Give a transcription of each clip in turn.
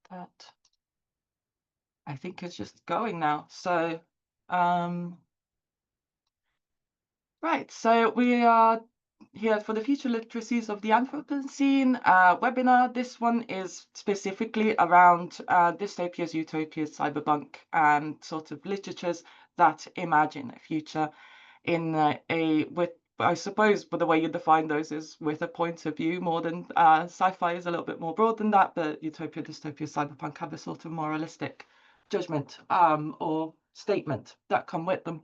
That I think it's just going now. So, right. So we are here for the Future Literacies of the Anthropocene webinar. This one is specifically around dystopias, utopias, cyberpunk, and sort of literatures that imagine a future in with, I suppose, but the way you define those is with a point of view more than sci-fi is a little bit more broad than that, but utopia, dystopia, cyberpunk have a sort of moralistic judgment or statement that come with them.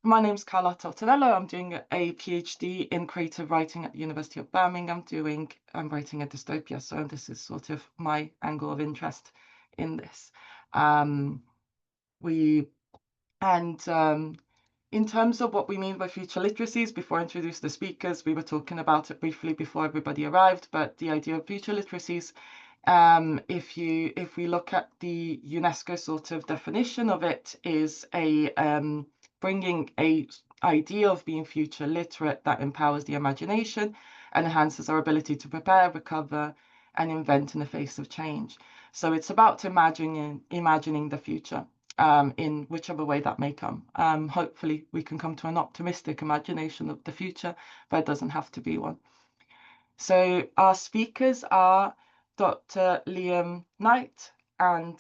My name's Carlotta Ottonello. I'm doing a PhD in creative writing at the University of Birmingham. I'm writing a dystopia, so this is sort of my angle of interest in this. In terms of what we mean by future literacies, before I introduce the speakers, we were talking about it briefly before everybody arrived, but the idea of future literacies, if we look at the UNESCO sort of definition of it, is bringing a idea of being future literate that empowers the imagination and enhances our ability to prepare, recover, and invent in the face of change. So it's about imagining the future. In whichever way that may come. Hopefully we can come to an optimistic imagination of the future, but it doesn't have to be one. So our speakers are Dr. Liam Knight and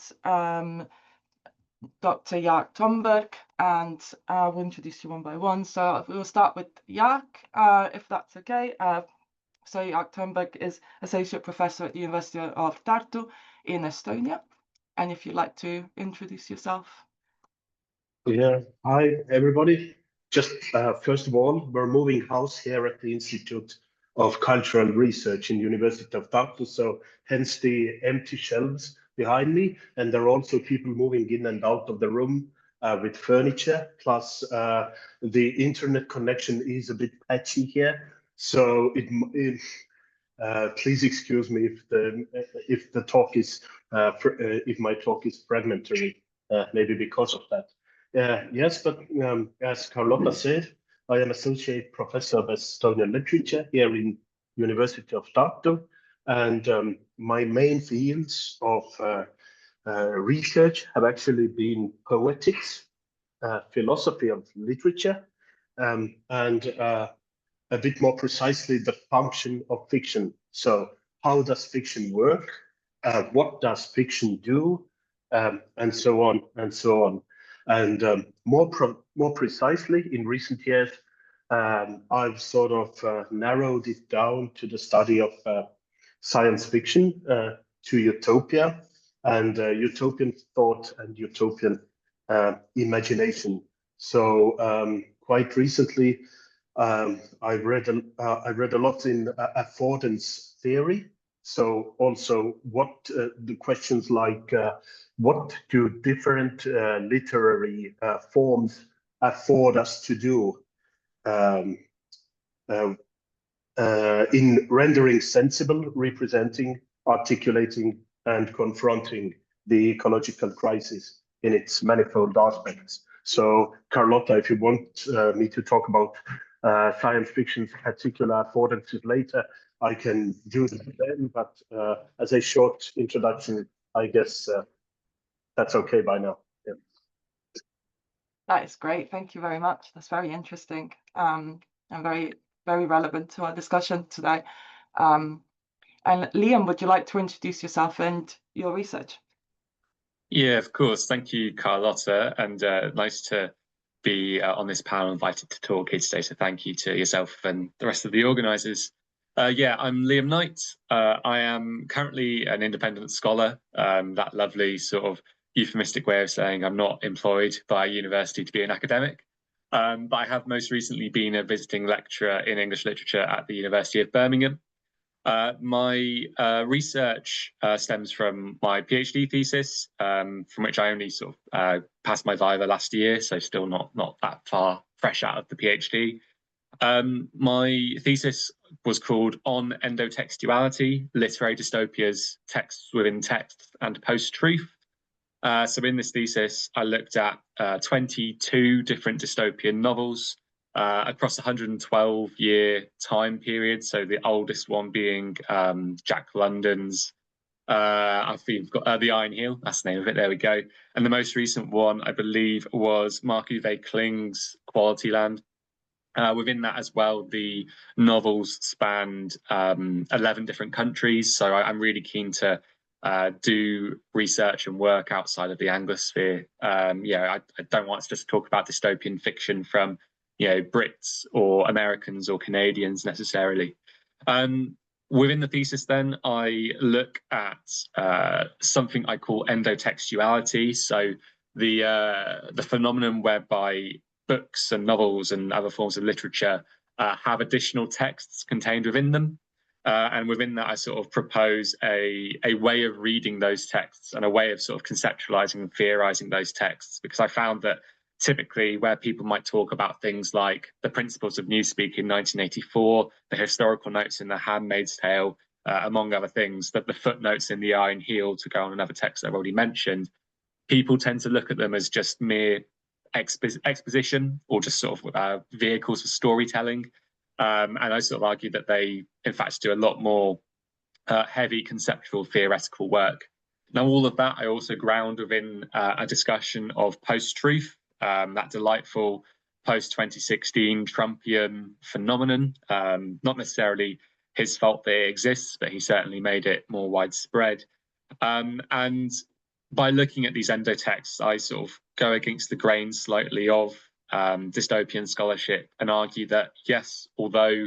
Dr. Jaak Tomberg, and we'll introduce you one by one. So we'll start with Jaak, if that's okay. So Jaak Tomberg is Associate Professor at the University of Tartu in Estonia. And if you'd like to introduce yourself. Yeah, hi everybody. Just first of all, we're moving house here at the Institute of Cultural Research in the University of Tartu, so hence the empty shelves behind me. And there are also people moving in and out of the room with furniture, plus the internet connection is a bit patchy here. So please excuse me if the talk is if my talk is fragmentary, maybe because of that. Yes, but as Carlotta said, I am Associate Professor of Estonian Literature here in University of Tartu, and my main fields of research have actually been poetics, philosophy of literature, and a bit more precisely the function of fiction. So how does fiction work? What does fiction do? And so on and so on. And more precisely, in recent years, I've sort of narrowed it down to the study of science fiction, to utopia, and utopian thought and utopian imagination. So quite recently, I read a lot in affordance theory. So also what the questions like what do different literary forms afford us to do in rendering sensible, representing, articulating, and confronting the ecological crisis in its manifold aspects. So Carlotta, if you want me to talk about science fiction's particular affordances later, I can do that then, but as a short introduction, I guess that's okay by now. Yeah. That is great. Thank you very much. That's very interesting and very, very relevant to our discussion today. And Liam, would you like to introduce yourself and your research? Yeah, of course. Thank you, Carlotta, and nice to be on this panel, invited to talk here today. So thank you to yourself and the rest of the organisers. Yeah, I'm Liam Knight. I am currently an independent scholar, that lovely sort of euphemistic way of saying I'm not employed by a university to be an academic. But I have most recently been a visiting lecturer in English literature at the University of Birmingham. My research stems from my PhD thesis, from which I only sort of passed my viva last year, so still not that far fresh out of the PhD. My thesis was called On Endotextuality, Literary Dystopias, Texts Within Texts and Post-Truth. So in this thesis, I looked at 22 different dystopian novels across a 112-year time period. So the oldest one being Jaak London's, I think we've got The Iron Heel, that's the name of it, there we go. And the most recent one, I believe, was Marc-Uwe Kling's Quality Land. Within that as well, the novels spanned 11 different countries. So I'm really keen to do research and work outside of the Anglosphere. I don't want to just talk about dystopian fiction from Brits or Americans or Canadians necessarily. Within the thesis, then, I look at something I call endotextuality. So the phenomenon whereby books and novels and other forms of literature have additional texts contained within them. And within that, I sort of propose a way of reading those texts and a way of sort of conceptualizing and theorizing those texts, because I found that typically where people might talk about things like the principles of Newspeak in 1984, the historical notes in The Handmaid's Tale, among other things, that the footnotes in The Iron Heel, to go on another text I've already mentioned, people tend to look at them as just mere exposition or just sort of vehicles for storytelling. And I sort of argue that they, in fact, do a lot more heavy conceptual theoretical work. Now, all of that I also ground within a discussion of post-truth, that delightful post-2016 Trumpian phenomenon. Not necessarily his fault that it exists, but he certainly made it more widespread. And by looking at these endotexts, I sort of go against the grain slightly of dystopian scholarship and argue that, yes, although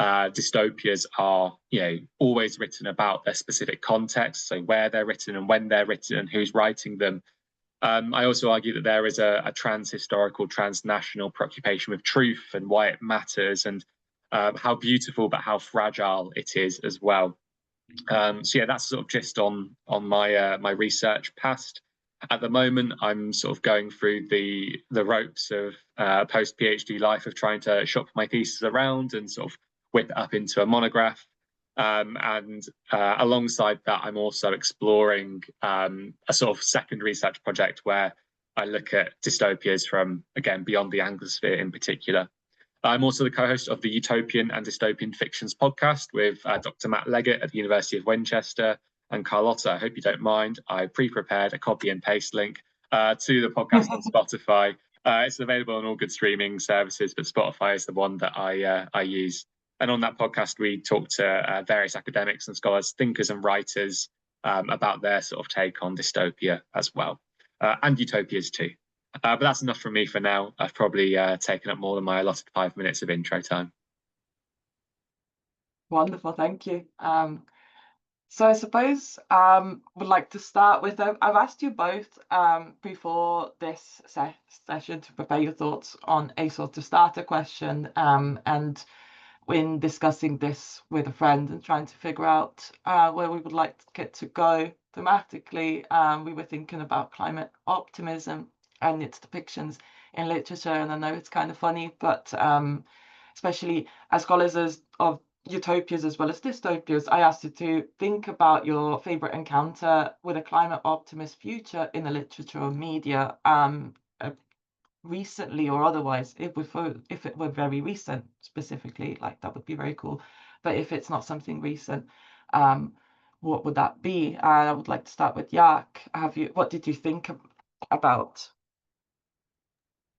dystopias are, always written about their specific context, so where they're written and when they're written and who's writing them, I also argue that there is a trans-historical, transnational preoccupation with truth and why it matters and how beautiful but how fragile it is as well. So yeah, that's sort of just on my my research past. At the moment, I'm sort of going through the ropes of post PhD life of trying to shop my thesis around and sort of whip it up into a monograph. And alongside that, I'm also exploring a sort of second research project where I look at dystopias from, again, beyond the Anglosphere in particular. I'm also the co-host of the Utopian and Dystopian Fictions podcast with Dr. Matt Leggett at the University of Winchester. And Carlotta, I hope you don't mind, I pre-prepared a copy and paste link to the podcast on Spotify. It's available on all good streaming services, but Spotify is the one that I use. And on that podcast, we talk to various academics and scholars, thinkers and writers about their sort of take on dystopia as well, and utopias too. But that's enough from me for now. I've probably taken up more than my allotted 5 minutes of intro time. Wonderful, thank you. So I suppose would like to start with, I've asked you both before this session to prepare your thoughts on a sort of starter question, and when discussing this with a friend and trying to figure out where we would like it to go thematically, we were thinking about climate optimism and its depictions in literature. And I know it's kind of funny, but especially as scholars of utopias as well as dystopias, I asked you to think about your favorite encounter with a climate optimist future in the literature or media, recently or otherwise. If it were very recent specifically, like, that would be very cool. But if it's not something recent, what would that be? I would like to start with Jaak. What did you think about?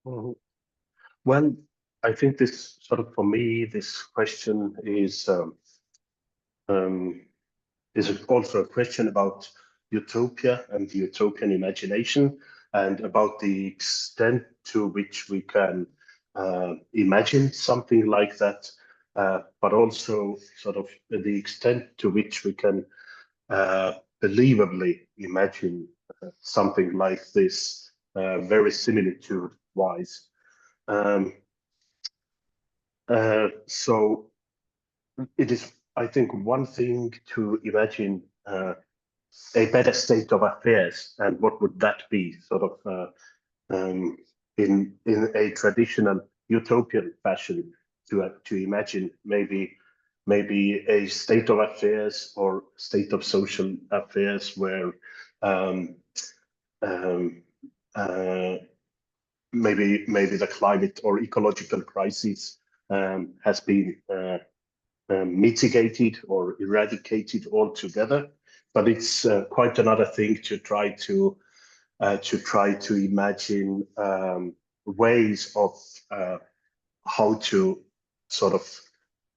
Well, I think this sort of, for me, this question is also a question about utopia and the utopian imagination, and about the extent to which we can imagine something like that, but also sort of the extent to which we can believably imagine something like this, very similitude-wise. So it is, I think, one thing to imagine a better state of affairs, and what would that be, sort of in a traditional utopian fashion, to imagine maybe a state of affairs or state of social affairs where maybe the climate or ecological crisis has been mitigated or eradicated altogether. But it's quite another thing to try to imagine ways of how to sort of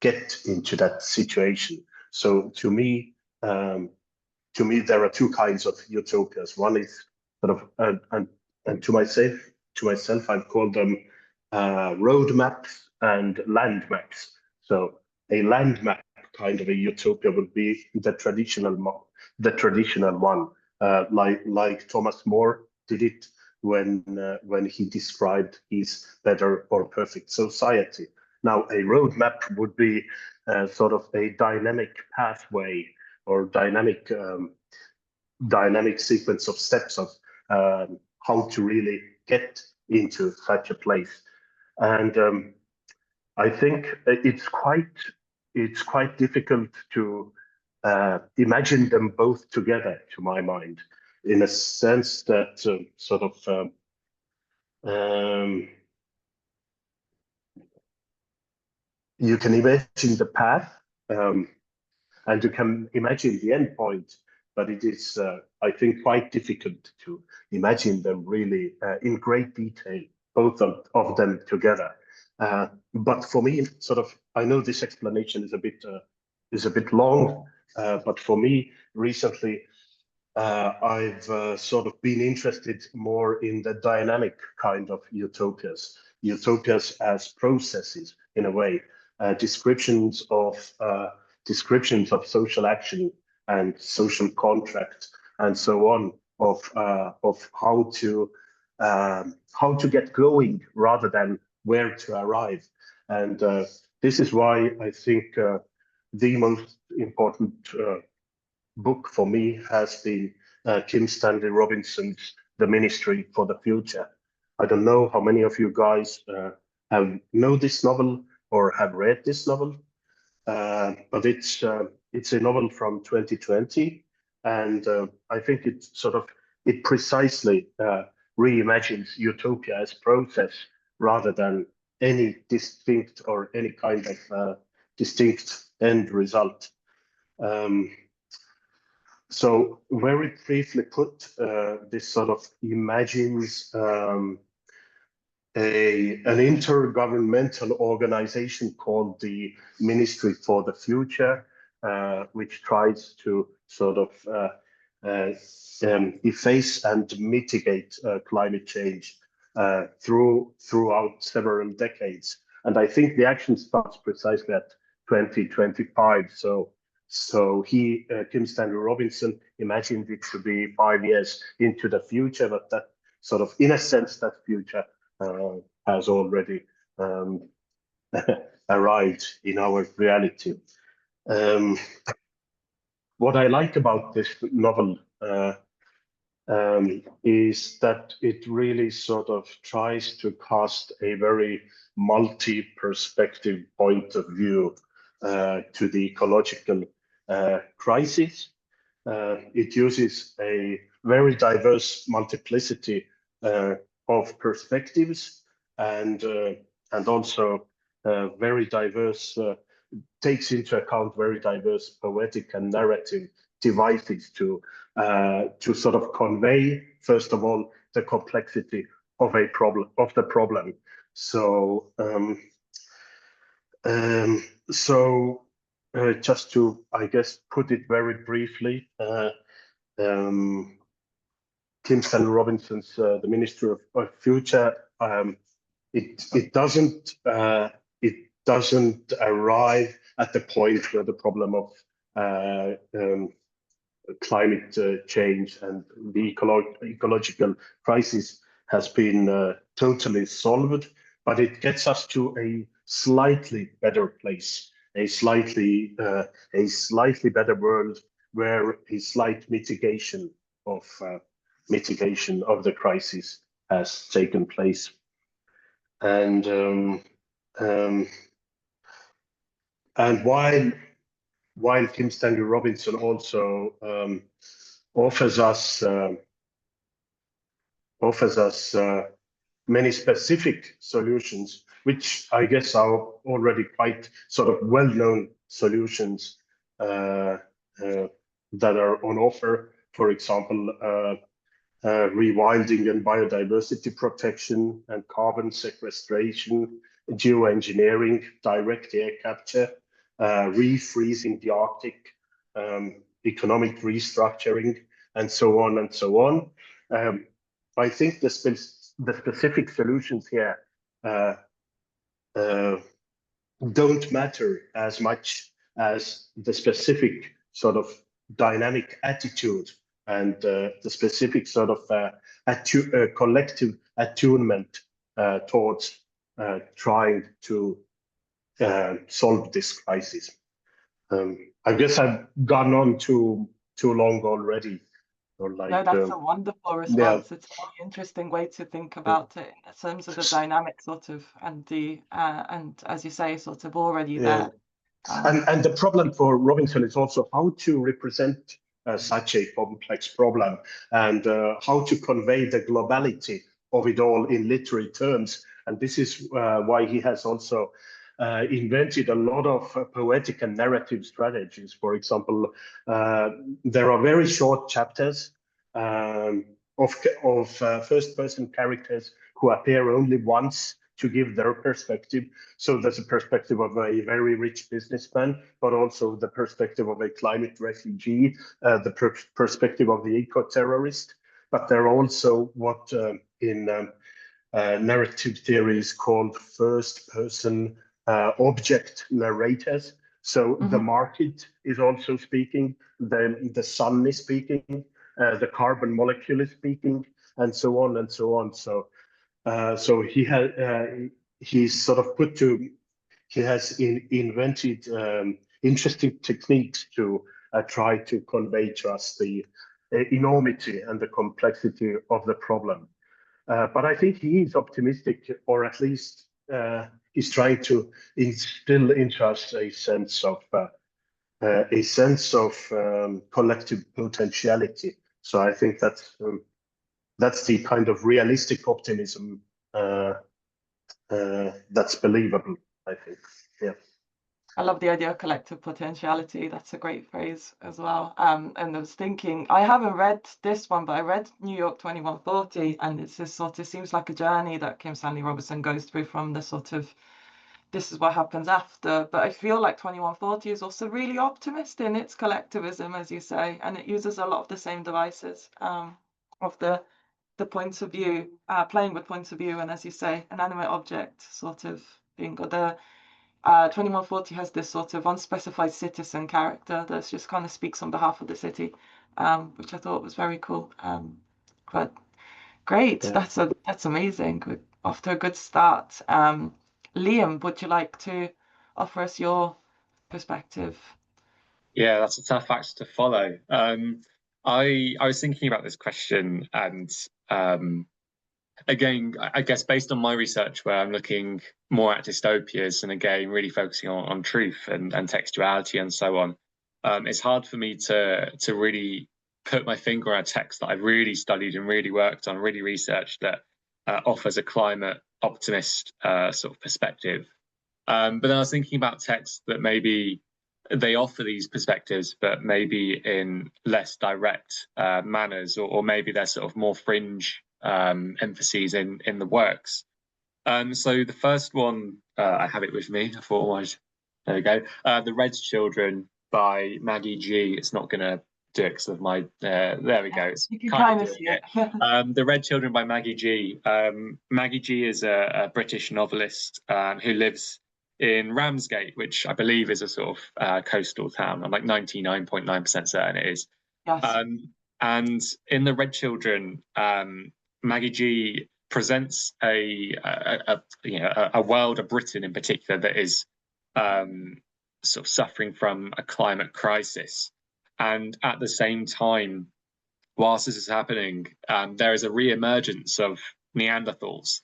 get into that situation. So to me, there are two kinds of utopias. One is sort of, and to myself, I've called them roadmaps and landmaps. So a landmap kind of a utopia would be the traditional one, like Thomas More did it when he described his better or perfect society. Now, a roadmap would be sort of a dynamic pathway or dynamic sequence of steps of how to really get into such a place. And I think it's quite difficult to imagine them both together, to my mind, in a sense that sort of you can imagine the path and you can imagine the end point, but it is, I think, quite difficult to imagine them really in great detail, both of them together. But for me, sort of, I know this explanation is a bit long, but for me, recently, I've sort of been interested more in the dynamic kind of utopias as processes, in a way, descriptions of social action and social contract and so on, of how to get going rather than where to arrive. And this is why I think the most important book for me has been Kim Stanley Robinson's The Ministry for the Future. I don't know how many of you guys know this novel or have read this novel, but it's a novel from 2020, and I think it precisely reimagines utopia as process rather than any distinct or any kind of distinct end result. So very briefly put, this sort of imagines an intergovernmental organization called the Ministry for the Future, which tries to sort of efface and mitigate climate change throughout several decades. And I think the action starts precisely at 2025. So Kim Stanley Robinson imagined it to be 5 years into the future, but that sort of, in a sense, that future has already arrived in our reality. What I like about this novel is that it really sort of tries to cast a very multi-perspective point of view to the ecological crisis. It uses a very diverse multiplicity of perspectives and also very diverse, takes into account very diverse poetic and narrative devices to sort of convey, first of all, the complexity of the problem. So just to, I guess, put it very briefly, Kim Stanley Robinson's The Ministry of Future, it doesn't arrive at the point where the problem of climate change and the ecological crisis has been totally solved, but it gets us to a slightly better place, a slightly better world where a slight mitigation of the crisis has taken place. And while Kim Stanley Robinson also offers us many specific solutions, which I guess are already quite sort of well-known solutions that are on offer. For example, rewilding and biodiversity protection and carbon sequestration, geoengineering, direct air capture, refreezing the Arctic, economic restructuring, and so on and so on. I think the specific solutions here don't matter as much as the specific sort of dynamic attitude and the specific sort of collective attunement towards trying to solve this crisis. I guess I've gone on too long already. No, that's a wonderful response. Yeah. It's a very interesting way to think about it in terms of the dynamic sort of and the and as you say, sort of already there. And the problem for Robinson is also how to represent such a complex problem and how to convey the globality of it all in literary terms. And this is why he has also invented a lot of poetic and narrative strategies. For example, there are very short chapters of first-person characters who appear only once to give their perspective. So there's a perspective of a very rich businessman, but also the perspective of a climate refugee, the perspective of the eco-terrorist. But there are also what in narrative theory is called first-person object narrators. So the market is also speaking, the sun is speaking, the carbon molecule is speaking, and so on and so on. So he has invented interesting techniques to try to convey to us the enormity and the complexity of the problem. But I think he is optimistic, or at least he's trying to instill into us a sense of collective potentiality. So I think that's the kind of realistic optimism that's believable, I think. Yeah. I love the idea of collective potentiality. That's a great phrase as well. And I was thinking, I haven't read this one, but I read New York 2140, and it's this sort of seems like a journey that Kim Stanley Robinson goes through from the sort of this is what happens after. But I feel like 2140 is also really optimistic in its collectivism, as you say, and it uses a lot of the same devices of the points of view, playing with points of view, and as you say, an animate object sort of being the 2140 has this sort of unspecified citizen character that just kind of speaks on behalf of the city, which I thought was very cool. But great, yeah. That's amazing. We're off to a good start. Liam, would you like to offer us your perspective? Yeah, that's a tough act to follow. I was thinking about this question, and again, I guess based on my research, where I'm looking more at dystopias and again really focusing on truth and textuality and so on, it's hard for me to really put my finger on a text that I've really studied and really worked on, really researched, that offers a climate optimist sort of perspective. But then I was thinking about texts that maybe they offer these perspectives, but maybe in less direct manners, or maybe they're sort of more fringe emphases in the works. So the first one, I have it with me. I thought, there we go. The Red's Children by Maggie G. It's not going to do it because of my. There we go. It's you can kind of see it. The Red Children by Maggie G. Maggie G is a British novelist who lives in Ramsgate, which I believe is a sort of coastal town. I'm like 99.9% certain it is. Yes. And in The Red Children, Maggie G presents a world, a Britain in particular, that is sort of suffering from a climate crisis. And at the same time, whilst this is happening, there is a re-emergence of Neanderthals.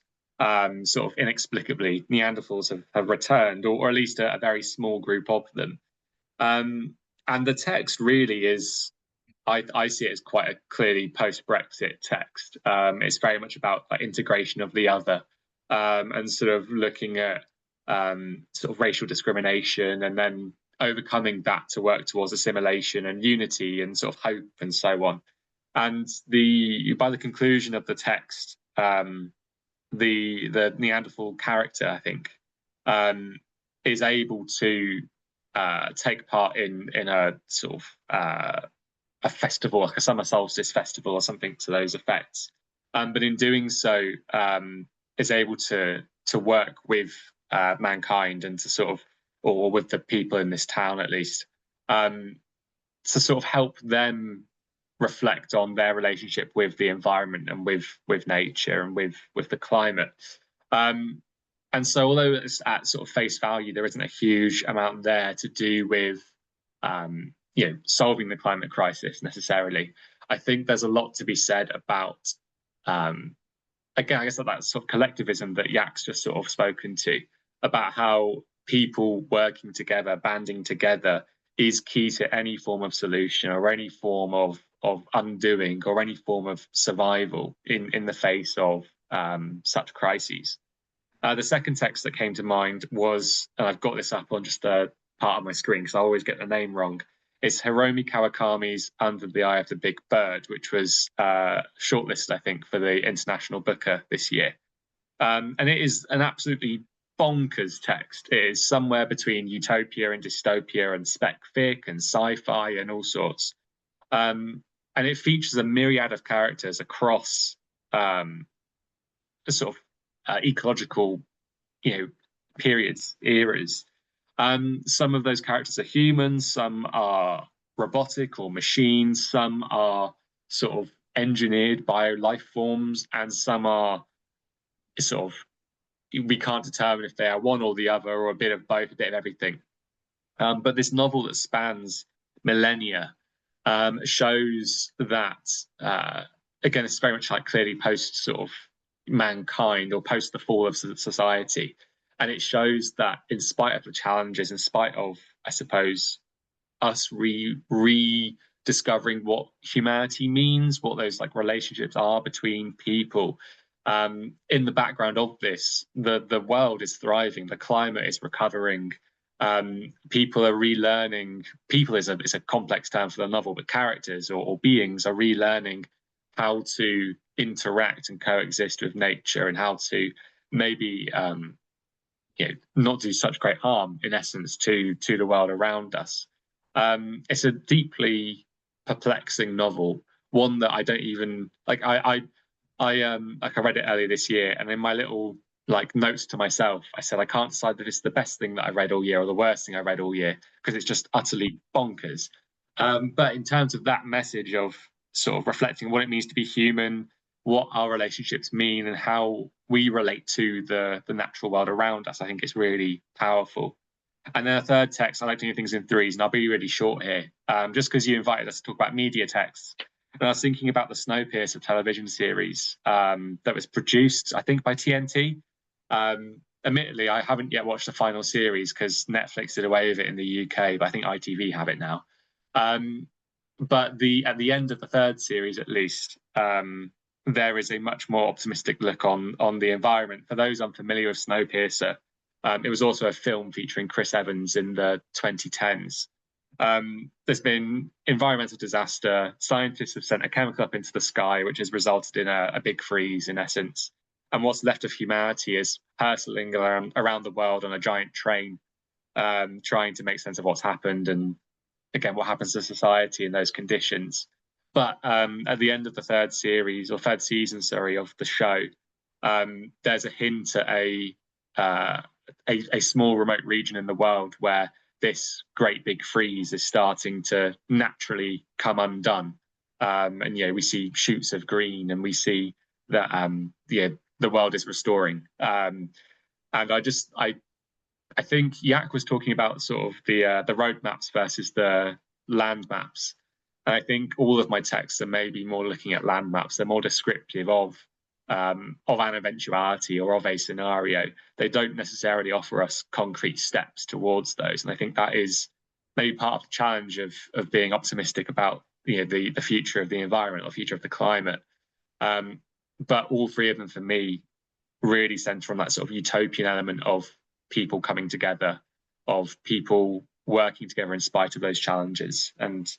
Sort of inexplicably, Neanderthals have returned, or at least a very small group of them. And the text really is I see it as quite a clearly post-Brexit text. It's very much about like integration of the other, and sort of looking at sort of racial discrimination and then overcoming that to work towards assimilation and unity and sort of hope and so on. And by the conclusion of the text, the Neanderthal character, I think, is able to take part in a sort of a festival, like a summer solstice festival or something to those effects. But in doing so, is able to work with mankind and to sort of, or with the people in this town at least, to sort of help them reflect on their relationship with the environment and with nature and with the climate. And so although it's at sort of face value, there isn't a huge amount there to do with solving the climate crisis necessarily. I think there's a lot to be said about again, I guess that sort of collectivism that Jaak's just sort of spoken to, about how people working together, banding together, is key to any form of solution or any form of undoing or any form of survival in the face of such crises. The second text that came to mind was, and I've got this up on just a part of my screen because I always get the name wrong, it's Hiromi Kawakami's Under the Eye of the Big Bird, which was shortlisted, I think, for the International Booker this year. And it is an absolutely bonkers text. It is somewhere between utopia and dystopia and spec fic and sci-fi and all sorts. And it features a myriad of characters across sort of ecological, periods, eras. Some of those characters are human, some are robotic or machines, some are sort of engineered bio life forms, and some are sort of, we can't determine if they are one or the other or a bit of both, a bit of everything. But this novel that spans millennia shows that, again, it's very much like clearly post sort of mankind or post the fall of society. And it shows that in spite of the challenges, in spite of, I suppose, us rediscovering what humanity means, what those like relationships are between people, in the background of this, the world is thriving, the climate is recovering, people are relearning. People is a complex term for the novel, but characters or beings are relearning how to interact and coexist with nature and how to maybe not do such great harm, in essence, to the world around us. It's a deeply perplexing novel, one that I don't even like. I read it earlier this year, and in my little like notes to myself, I said I can't decide that it's the best thing that I read all year or the worst thing I read all year because it's just utterly bonkers. But in terms of that message of sort of reflecting what it means to be human, what our relationships mean, and how we relate to the natural world around us, I think it's really powerful. And then a third text, I like doing things in threes, and I'll be really short here, just because you invited us to talk about media texts. And I was thinking about the Snowpiercer television series that was produced, I think, by TNT. Admittedly, I haven't yet watched the final series because Netflix did away with it in the UK, but I think ITV have it now. But at the end of the third series, at least, there is a much more optimistic look on the environment. For those unfamiliar with Snowpiercer, it was also a film featuring Chris Evans in the 2010s. There's been environmental disaster. Scientists have sent a chemical up into the sky, which has resulted in a big freeze, in essence. And what's left of humanity is hurtling around the world on a giant train, trying to make sense of what's happened and, again, what happens to society in those conditions. But at the end of the third season, of the show, there's a hint at a small remote region in the world where this great big freeze is starting to naturally come undone. And we see shoots of green, and we see that the world is restoring. And I think Jaak was talking about sort of the road maps versus the land maps. And I think all of my texts are maybe more looking at land maps. They're more descriptive of an eventuality or of a scenario. They don't necessarily offer us concrete steps towards those. And I think that is maybe part of the challenge of being optimistic about the future of the environment or future of the climate. But all three of them, for me, really center on that sort of utopian element of people coming together, of people working together in spite of those challenges. And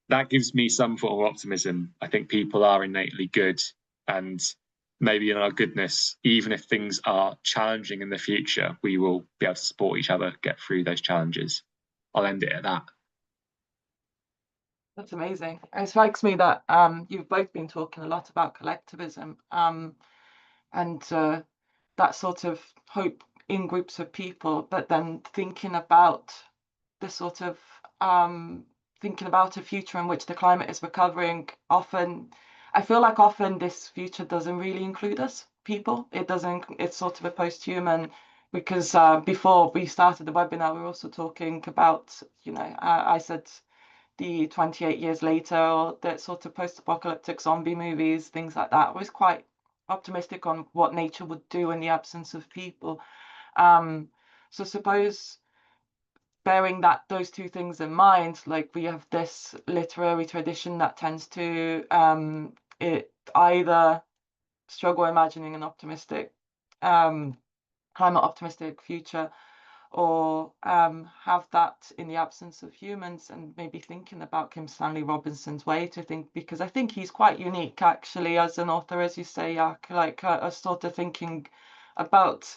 that gives me some form of optimism. I think people are innately good, and maybe in our goodness, even if things are challenging in the future, we will be able to support each other, get through those challenges. I'll end it at that. That's amazing. It strikes me that you've both been talking a lot about collectivism, and that sort of hope in groups of people, but then thinking about the sort of thinking about a future in which the climate is recovering. Often, I feel like often this future doesn't really include us people. It doesn't. It's sort of a post-human, because before we started the webinar, we were also talking about, I said the 28 years later, or the sort of post-apocalyptic zombie movies, things like that. I was quite optimistic on what nature would do in the absence of people. So suppose, bearing those two things in mind, like we have this literary tradition that tends to either struggle imagining an optimistic, climate optimistic future, or have that in the absence of humans, and maybe thinking about Kim Stanley Robinson's way to think, because I think he's quite unique actually as an author, as you say, Jaak, like sort of thinking about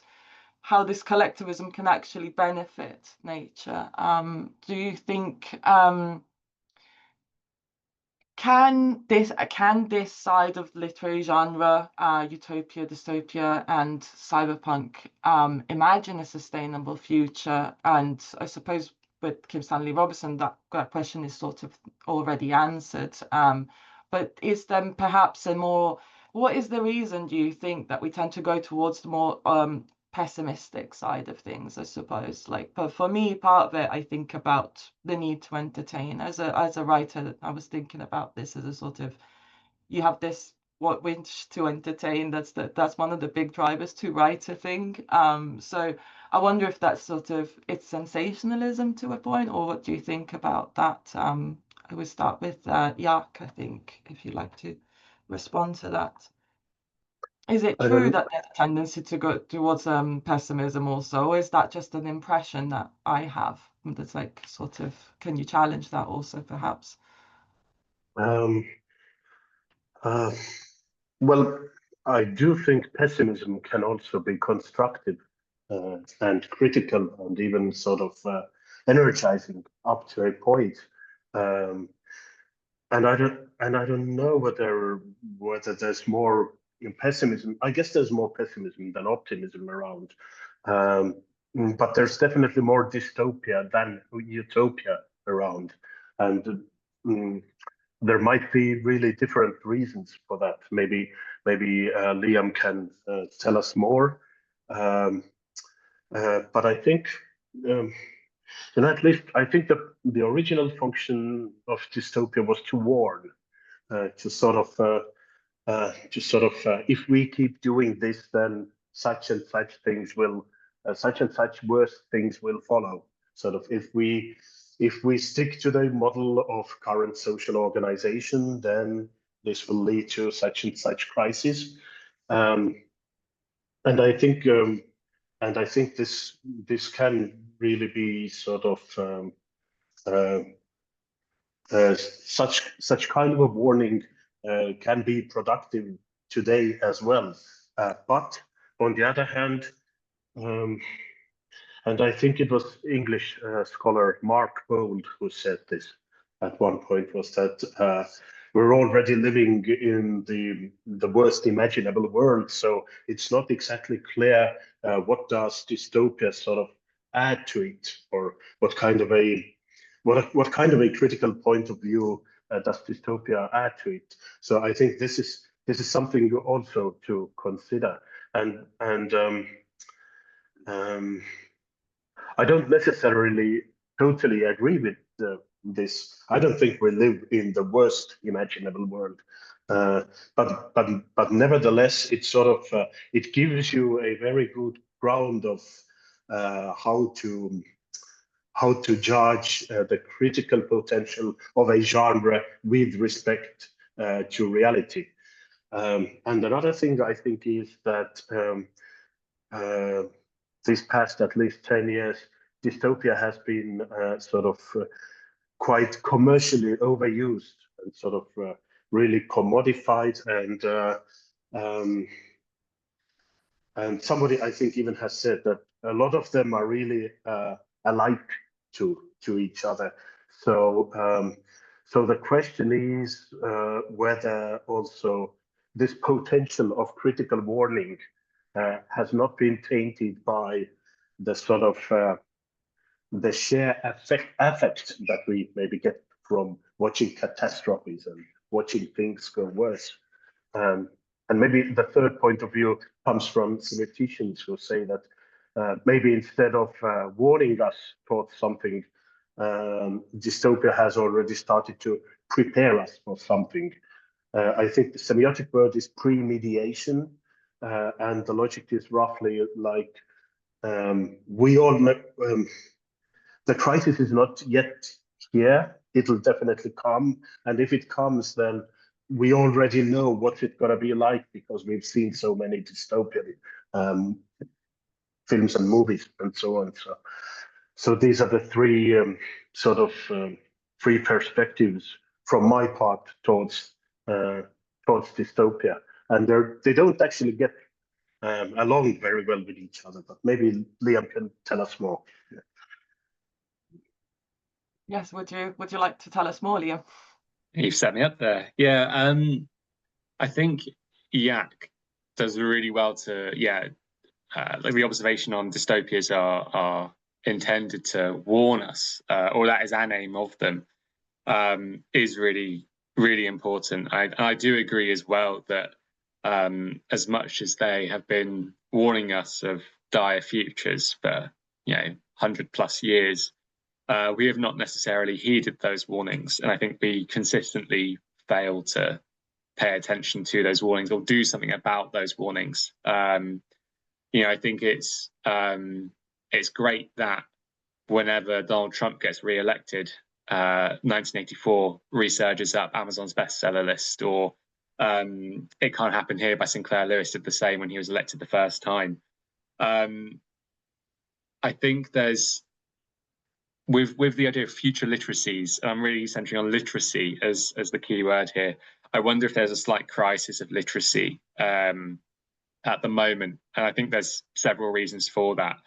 how this collectivism can actually benefit nature. Do you think can this side of literary genre, utopia, dystopia, and cyberpunk, imagine a sustainable future? And I suppose with Kim Stanley Robinson, that question is sort of already answered. But is there perhaps what is the reason, do you think, that we tend to go towards the more pessimistic side of things, I suppose? Like, but for me, part of it, I think about the need to entertain. As a writer, I was thinking about this as a sort of, you have this wish to entertain. That's one of the big drivers to write a thing. So I wonder if that's sort of, it's sensationalism to a point, or what do you think about that? I would start with Jaak, I think, if you'd like to respond to that. Is it true that there's a tendency to go towards pessimism also, or is that just an impression that I have? That's like sort of, can you challenge that also, perhaps? Well, I do think pessimism can also be constructive and critical, and even sort of energizing up to a point. And I don't know whether there's more pessimism. I guess there's more pessimism than optimism around. But there's definitely more dystopia than utopia around. And there might be really different reasons for that. Maybe Liam can tell us more. But I think, at least I think that the original function of dystopia was to warn, to sort of, if we keep doing this, then such and such things will, such and such worse things will follow. Sort of, if we stick to the model of current social organization, then this will lead to such and such crisis. And I think this can really be sort of such kind of a warning can be productive today as well. But on the other hand, and I think it was English scholar Mark Bold who said this at one point, was that we're already living in the worst imaginable world. So it's not exactly clear what does dystopia sort of add to it, or what kind of a critical point of view does dystopia add to it. So I think this is something also to consider. And I don't necessarily totally agree with this. I don't think we live in the worst imaginable world, but nevertheless, it sort of it gives you a very good ground of how how to judge the critical potential of a genre with respect to reality. And another thing I think is that these past at least 10 years, dystopia has been quite commercially overused and really commodified, and somebody I think even has said that a lot of them are really alike to each other. So so the question is whether also this potential of critical warning has not been tainted by the the sheer affect that we maybe get from watching catastrophes and watching things go worse. And maybe the third point of view comes from theoreticians who say that maybe instead of warning us towards something, dystopia has already started to prepare us for something. I think the semiotic word is pre-mediation, and the logic is roughly like we all know the crisis is not yet here. It'll definitely come, and if it comes, then we already know what it's going to be like because we've seen so many dystopian films and movies and so on. So these are the three three perspectives from my part towards dystopia, and they don't actually get along very well with each other. But maybe Liam can tell us more. Yeah. Yes, would you like to tell us more, Liam? You've set me up there. Yeah, I think Jaak does really well to, like the observation on dystopias are intended to warn us, or that is an aim of them, is really, really important. I do agree as well that as much as they have been warning us of dire futures for 100+ years, we have not necessarily heeded those warnings, and I think we consistently fail to pay attention to those warnings or do something about those warnings. I think it's great that whenever Donald Trump gets re-elected, 1984 resurges up Amazon's bestseller list, or It Can't Happen Here by Sinclair Lewis did the same when he was elected the first time. I think there's with the idea of future literacies, I'm really centering on literacy as the key word here. I wonder if there's a slight crisis of literacy at the moment, and I think there's several reasons for that,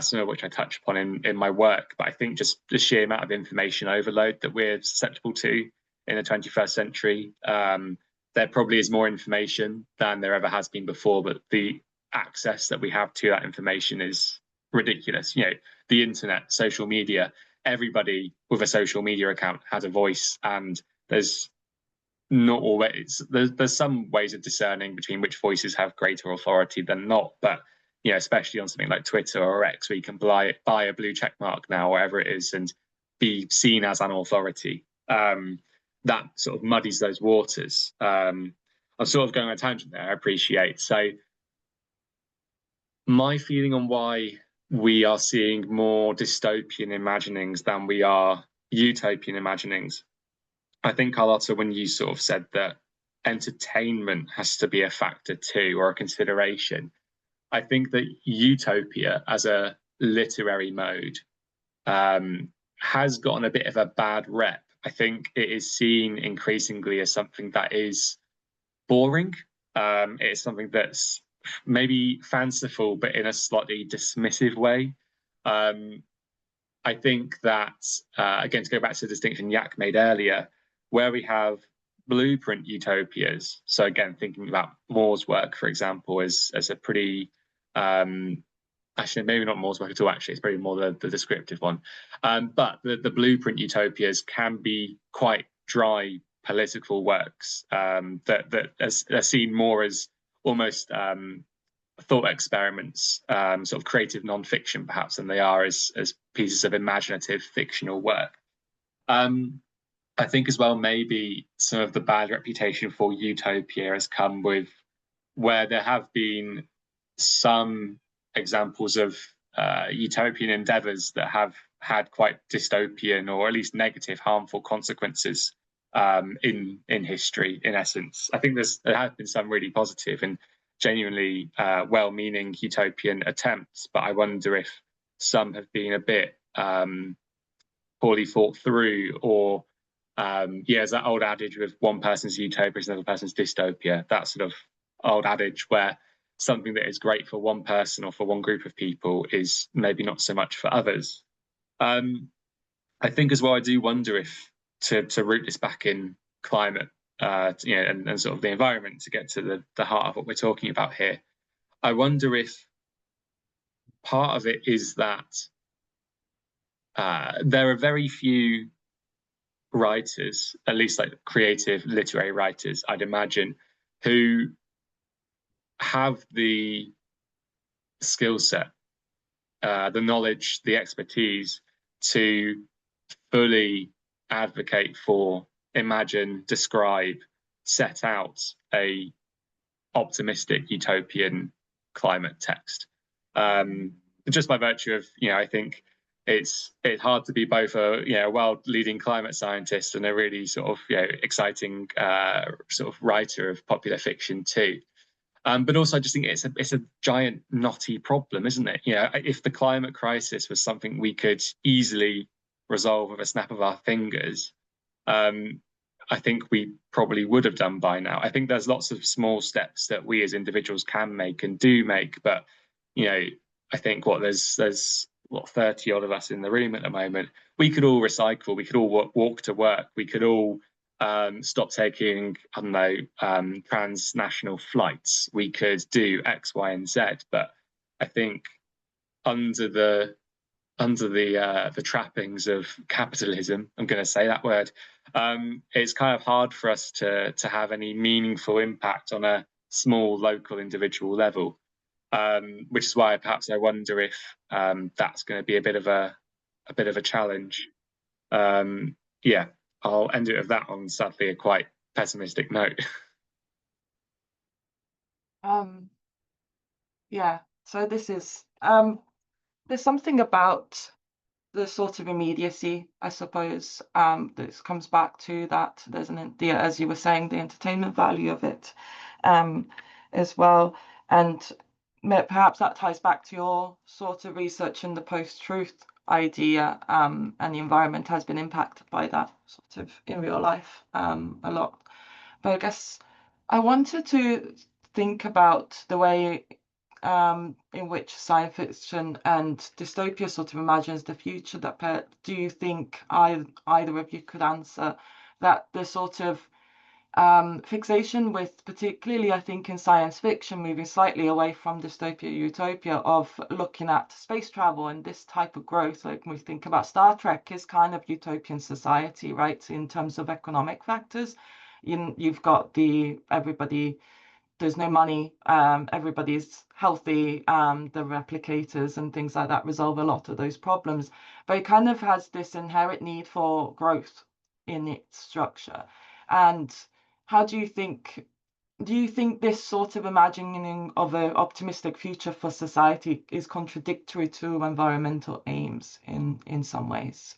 some of which I touch upon in my work. But I think just the sheer amount of information overload that we're susceptible to in the 21st century, there probably is more information than there ever has been before, but the access that we have to that information is ridiculous. The internet, social media, everybody with a social media account has a voice, and there's not always there's some ways of discerning between which voices have greater authority than not, but especially on something like Twitter or X, where you can buy a blue check mark now, wherever it is, and be seen as an authority, that sort of muddies those waters. I'm sort of going on a tangent there, I appreciate. So my feeling on why we are seeing more dystopian imaginings than we are utopian imaginings, I think, Carlotta, when you sort of said that entertainment has to be a factor too, or a consideration, I think that utopia as a literary mode has gotten a bit of a bad rep. I think it is seen increasingly as something that is boring. It is something that's maybe fanciful, but in a slightly dismissive way. I think that, again, to go back to the distinction Jaak made earlier, where we have blueprint utopias, so again, thinking about Moore's work, for example, as a pretty, actually, maybe not Moore's work at all, actually, it's probably more the descriptive one. But the blueprint utopias can be quite dry political works that are seen more as almost thought experiments, sort of creative non-fiction, perhaps, than they are as pieces of imaginative fictional work. I think as well, maybe some of the bad reputation for utopia has come with where there have been some examples of utopian endeavors that have had quite dystopian or at least negative, harmful consequences in history. In essence, I think there have been some really positive and genuinely well-meaning utopian attempts, but I wonder if some have been a bit poorly thought through, or as that old adage with one person's utopia is another person's dystopia, that sort of old adage where something that is great for one person or for one group of people is maybe not so much for others. I think as well, I do wonder if to root this back in climate, and sort of the environment, to get to the heart of what we're talking about here, I wonder if part of it is that there are very few writers, at least like creative literary writers, I'd imagine, who have the skill set, the knowledge, the expertise to fully advocate for, imagine, describe, set out a optimistic utopian climate text. Just by virtue of, I think it's hard to be both a world-leading climate scientist and a really sort of exciting sort of writer of popular fiction too. But also, I just think it's a giant knotty problem, isn't it? If the climate crisis was something we could easily resolve with a snap of our fingers, I think we probably would have done by now. I think there's lots of small steps that we as individuals can make and do make, but I think there's 30 odd of us in the room at the moment. We could all recycle, we could all walk to work, we could all stop taking, I don't know, transnational flights. We could do X, Y, and Z. But I think under the trappings of capitalism, I'm going to say that word, it's kind of hard for us to have any meaningful impact on a small local individual level, which is why perhaps I wonder if that's going to be a bit of a challenge. I'll end it with that on sadly a quite pessimistic note. So this is there's something about the sort of immediacy, I suppose, that comes back to that. There's as you were saying, the entertainment value of it as well, and perhaps that ties back to your sort of research in the post-truth idea, and the environment has been impacted by that sort of in real life a lot. But I guess I wanted to think about the way in which science fiction and dystopia sort of imagines the future. That do you think either of you could answer that the sort of fixation with, particularly I think in science fiction, moving slightly away from dystopia utopia, of looking at space travel and this type of growth, like when we think about Star Trek, is kind of utopian society, right, in terms of economic factors. You've got everybody, there's no money, everybody's healthy, the replicators and things like that resolve a lot of those problems, but it kind of has this inherent need for growth in its structure. And how do you think this sort of imagining of an optimistic future for society is contradictory to environmental aims in some ways?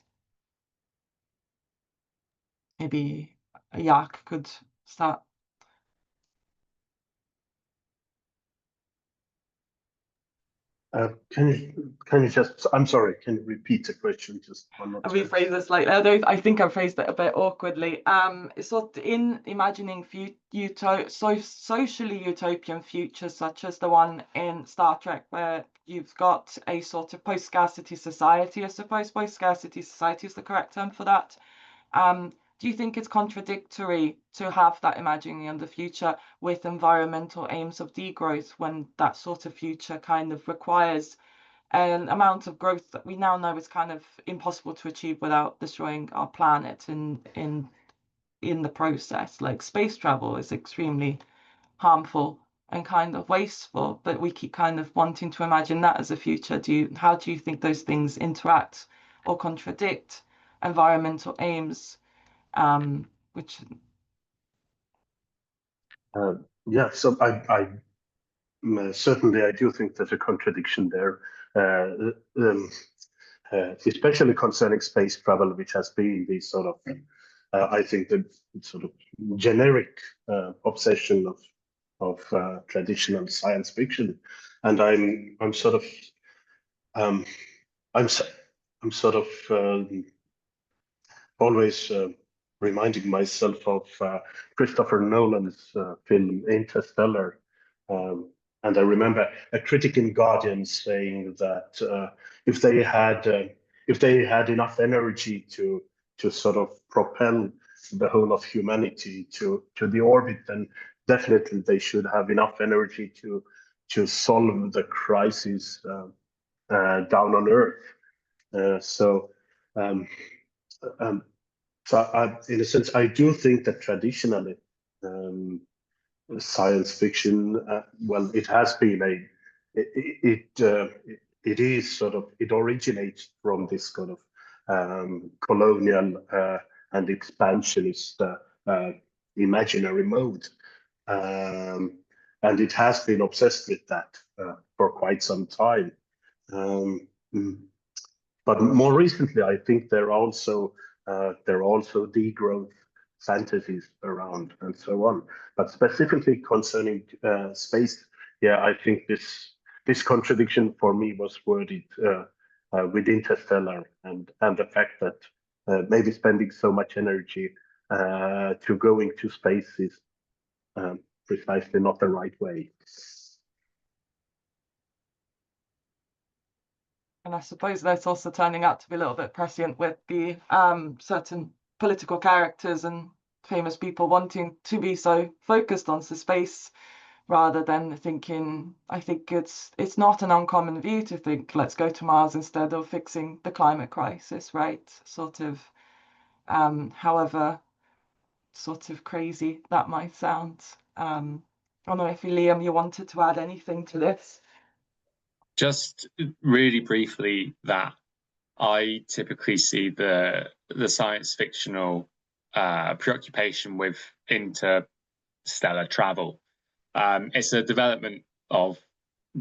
Maybe Jaak could start. Can you just, I'm sorry, can you repeat the question just one more time? Rephrase this slightly, although I think I phrased it a bit awkwardly. Sort of in imagining socially utopian futures, such as the one in Star Trek, where you've got a sort of post-scarcity society, I suppose post-scarcity society is the correct term for that. Do you think it's contradictory to have that imagining of the future with environmental aims of degrowth, when that sort of future kind of requires an amount of growth that we now know is kind of impossible to achieve without destroying our planet in the process? Like space travel is extremely harmful and kind of wasteful, but we keep kind of wanting to imagine that as a future. How do you think those things interact or contradict environmental aims? Which so I certainly I do think there's a contradiction there. especially concerning space travel, which has been the sort of, I think, the sort of generic obsession of traditional science fiction, and I'm sort of always reminding myself of Christopher Nolan's film Interstellar. And I remember a critic in Guardian saying that if they had enough energy to sort of propel the whole of humanity to the orbit, then definitely they should have enough energy to solve the crisis down on Earth. So in a sense, I do think that traditionally science fiction, well, it has been it is sort of, it originates from this kind of colonial and expansionist imaginary mode. And it has been obsessed with that for quite some time. But more recently, I think there are also degrowth fantasies around and so on. But specifically concerning space, yeah, I think this contradiction for me was worded with Interstellar and the fact that maybe spending so much energy to going to space is precisely not the right way. And I suppose that's also turning out to be a little bit prescient with the certain political characters and famous people wanting to be so focused on the space rather than thinking, I think it's not an uncommon view to think, let's go to Mars instead of fixing the climate crisis, right? Sort of, however sort of crazy that might sound. I don't know if Liam, you wanted to add anything to this? Just really briefly, that I typically see the science fictional preoccupation with interstellar travel. It's a development of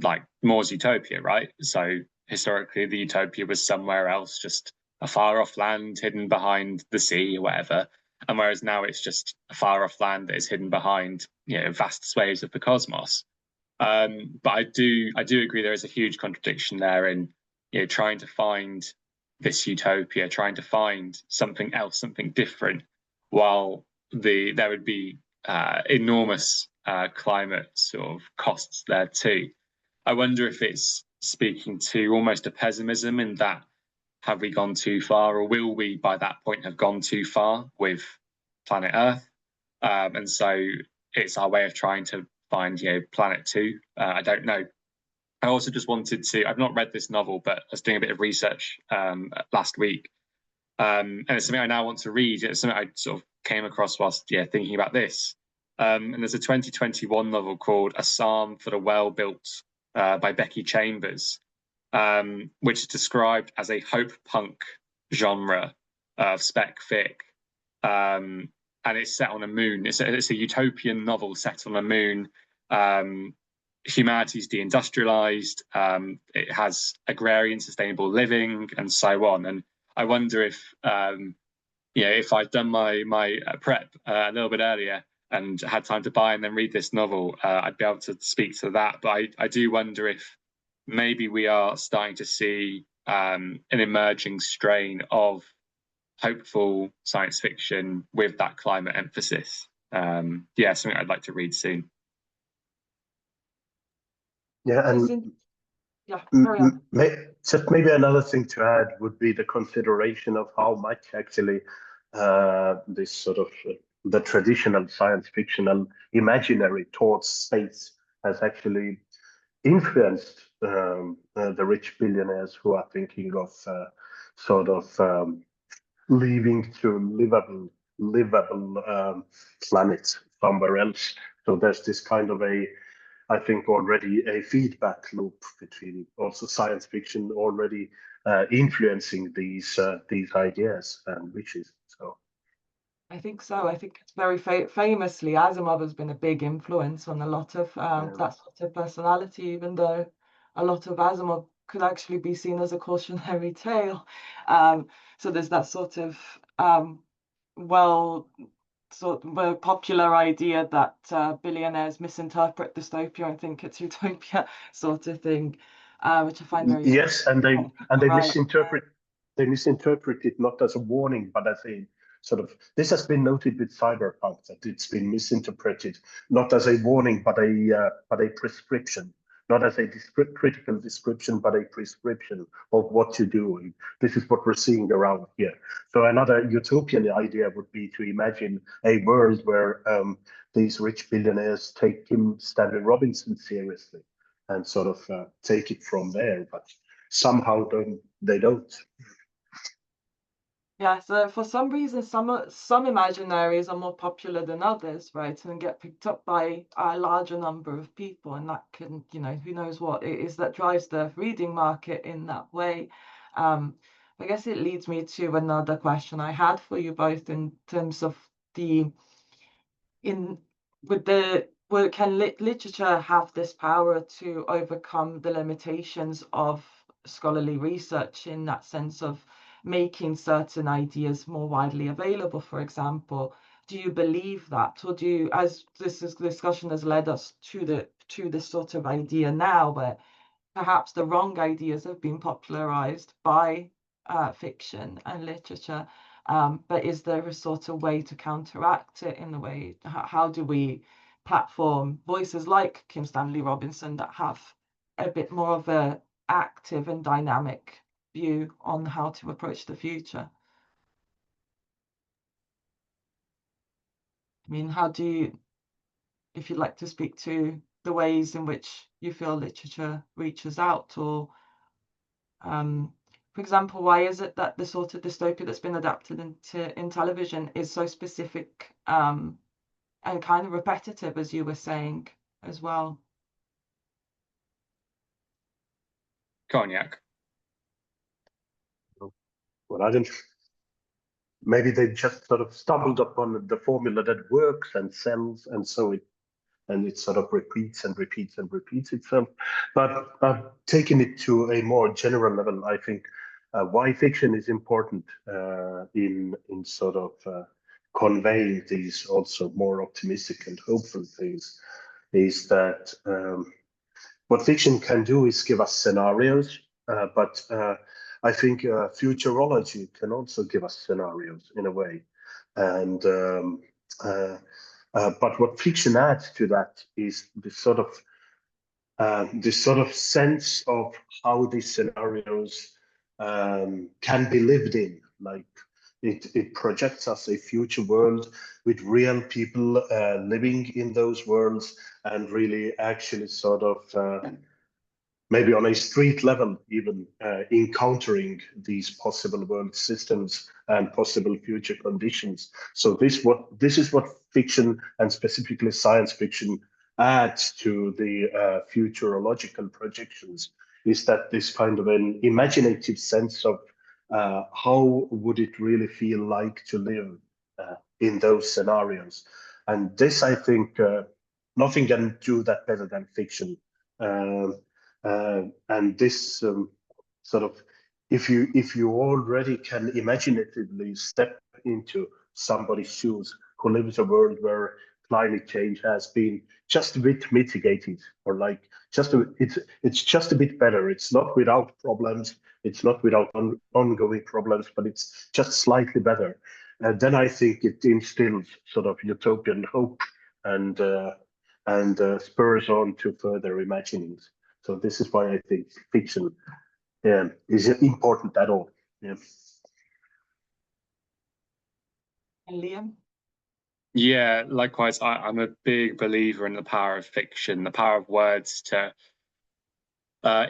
like Moore's utopia, right? So historically, the utopia was somewhere else, just a far off land hidden behind the sea or whatever. And whereas now it's just a far off land that is hidden behind, vast swathes of the cosmos. But I do agree there is a huge contradiction there in trying to find this utopia, trying to find something else, something different, while there would be enormous climate sort of costs there too. I wonder if it's speaking to almost a pessimism in that, have we gone too far, or will we by that point have gone too far with planet Earth? And so it's our way of trying to find planet 2. I don't know. I also just wanted to, I've not read this novel, but I was doing a bit of research last week, and it's something I now want to read. It's something I sort of came across whilst thinking about this, and there's a 2021 novel called A Psalm for the Well-Built by Becky Chambers, which is described as a hope punk genre of spec fic, and it's set on a moon. It's a utopian novel set on a moon. Humanity's deindustrialized. It has agrarian sustainable living and so on. And I wonder if if I'd done my prep a little bit earlier and had time to buy and then read this novel, I'd be able to speak to that. But I do wonder if maybe we are starting to see an emerging strain of hopeful science fiction with that climate emphasis. Something I'd like to read soon. Yeah, and just maybe another thing to add would be the consideration of how much actually this sort of the traditional science fictional imaginary towards space has actually influenced the rich billionaires who are thinking of leaving to livable planet somewhere else. So there's this kind of I think already a feedback loop between also science fiction already influencing these ideas and wishes. So I think so. I think it's very famously, Asimov has been a big influence on a lot of that sort of personality, even though a lot of Asimov could actually be seen as a cautionary tale. So there's that sort of well popular idea that billionaires misinterpret dystopia and think it's utopia sort of thing, which I find very Yes, and they right. misinterpret it not as a warning, but as a sort of, this has been noted with cyberpunk, that it's been misinterpreted not as a warning, but a prescription, not as a critical description, but a prescription of what to do. And this is what we're seeing around here. So another utopian idea would be to imagine a world where these rich billionaires take Kim Stanley Robinson seriously and sort of take it from there, but somehow they don't. Yeah, so for some reason, some imaginaries are more popular than others, right, and get picked up by a larger number of people, and that can, you know, who knows what it is that drives the reading market in that way. I guess it leads me to another question I had for you both in terms of can literature have this power to overcome the limitations of scholarly research, in that sense of making certain ideas more widely available, for example? Do you believe that, or do you, as this discussion has led us to this sort of idea now, where perhaps the wrong ideas have been popularized by fiction and literature, but is there a sort of way to counteract it in the way? How do we platform voices like Kim Stanley Robinson that have a bit more of a active and dynamic view on how to approach the future? I mean, how do you, if you'd like to speak to the ways in which you feel literature reaches out, or for example, why is it that the sort of dystopia that's been adapted in television is so specific and kind of repetitive, as you were saying as well? Cognac. Well, I don't. Maybe they just sort of stumbled upon the formula that works and sells, and so it sort of repeats and repeats and repeats itself. But taking it to a more general level, I think why fiction is important in sort of conveying these also more optimistic and hopeful things is that what fiction can do is give us scenarios, but I think futurology can also give us scenarios in a way. And but what fiction adds to that is this sort of sense of how these scenarios can be lived in. Like it projects us a future world with real people living in those worlds and really actually sort of maybe on a street level even encountering these possible world systems and possible future conditions. So this is what fiction, and specifically science fiction, adds to the futurological projections, is that this kind of an imaginative sense of how would it really feel like to live in those scenarios. And this, I think, nothing can do that better than fiction. And this sort of, if you already can imaginatively step into somebody's shoes who lives a world where climate change has been just a bit mitigated, or like it's just a bit better. It's not without problems. It's not without ongoing problems, but it's just slightly better. And then I think it instills sort of utopian hope and spurs on to further imaginings. So this is why I think fiction is important at all. Yeah. And Liam? Yeah, likewise, I'm a big believer in the power of fiction, the power of words to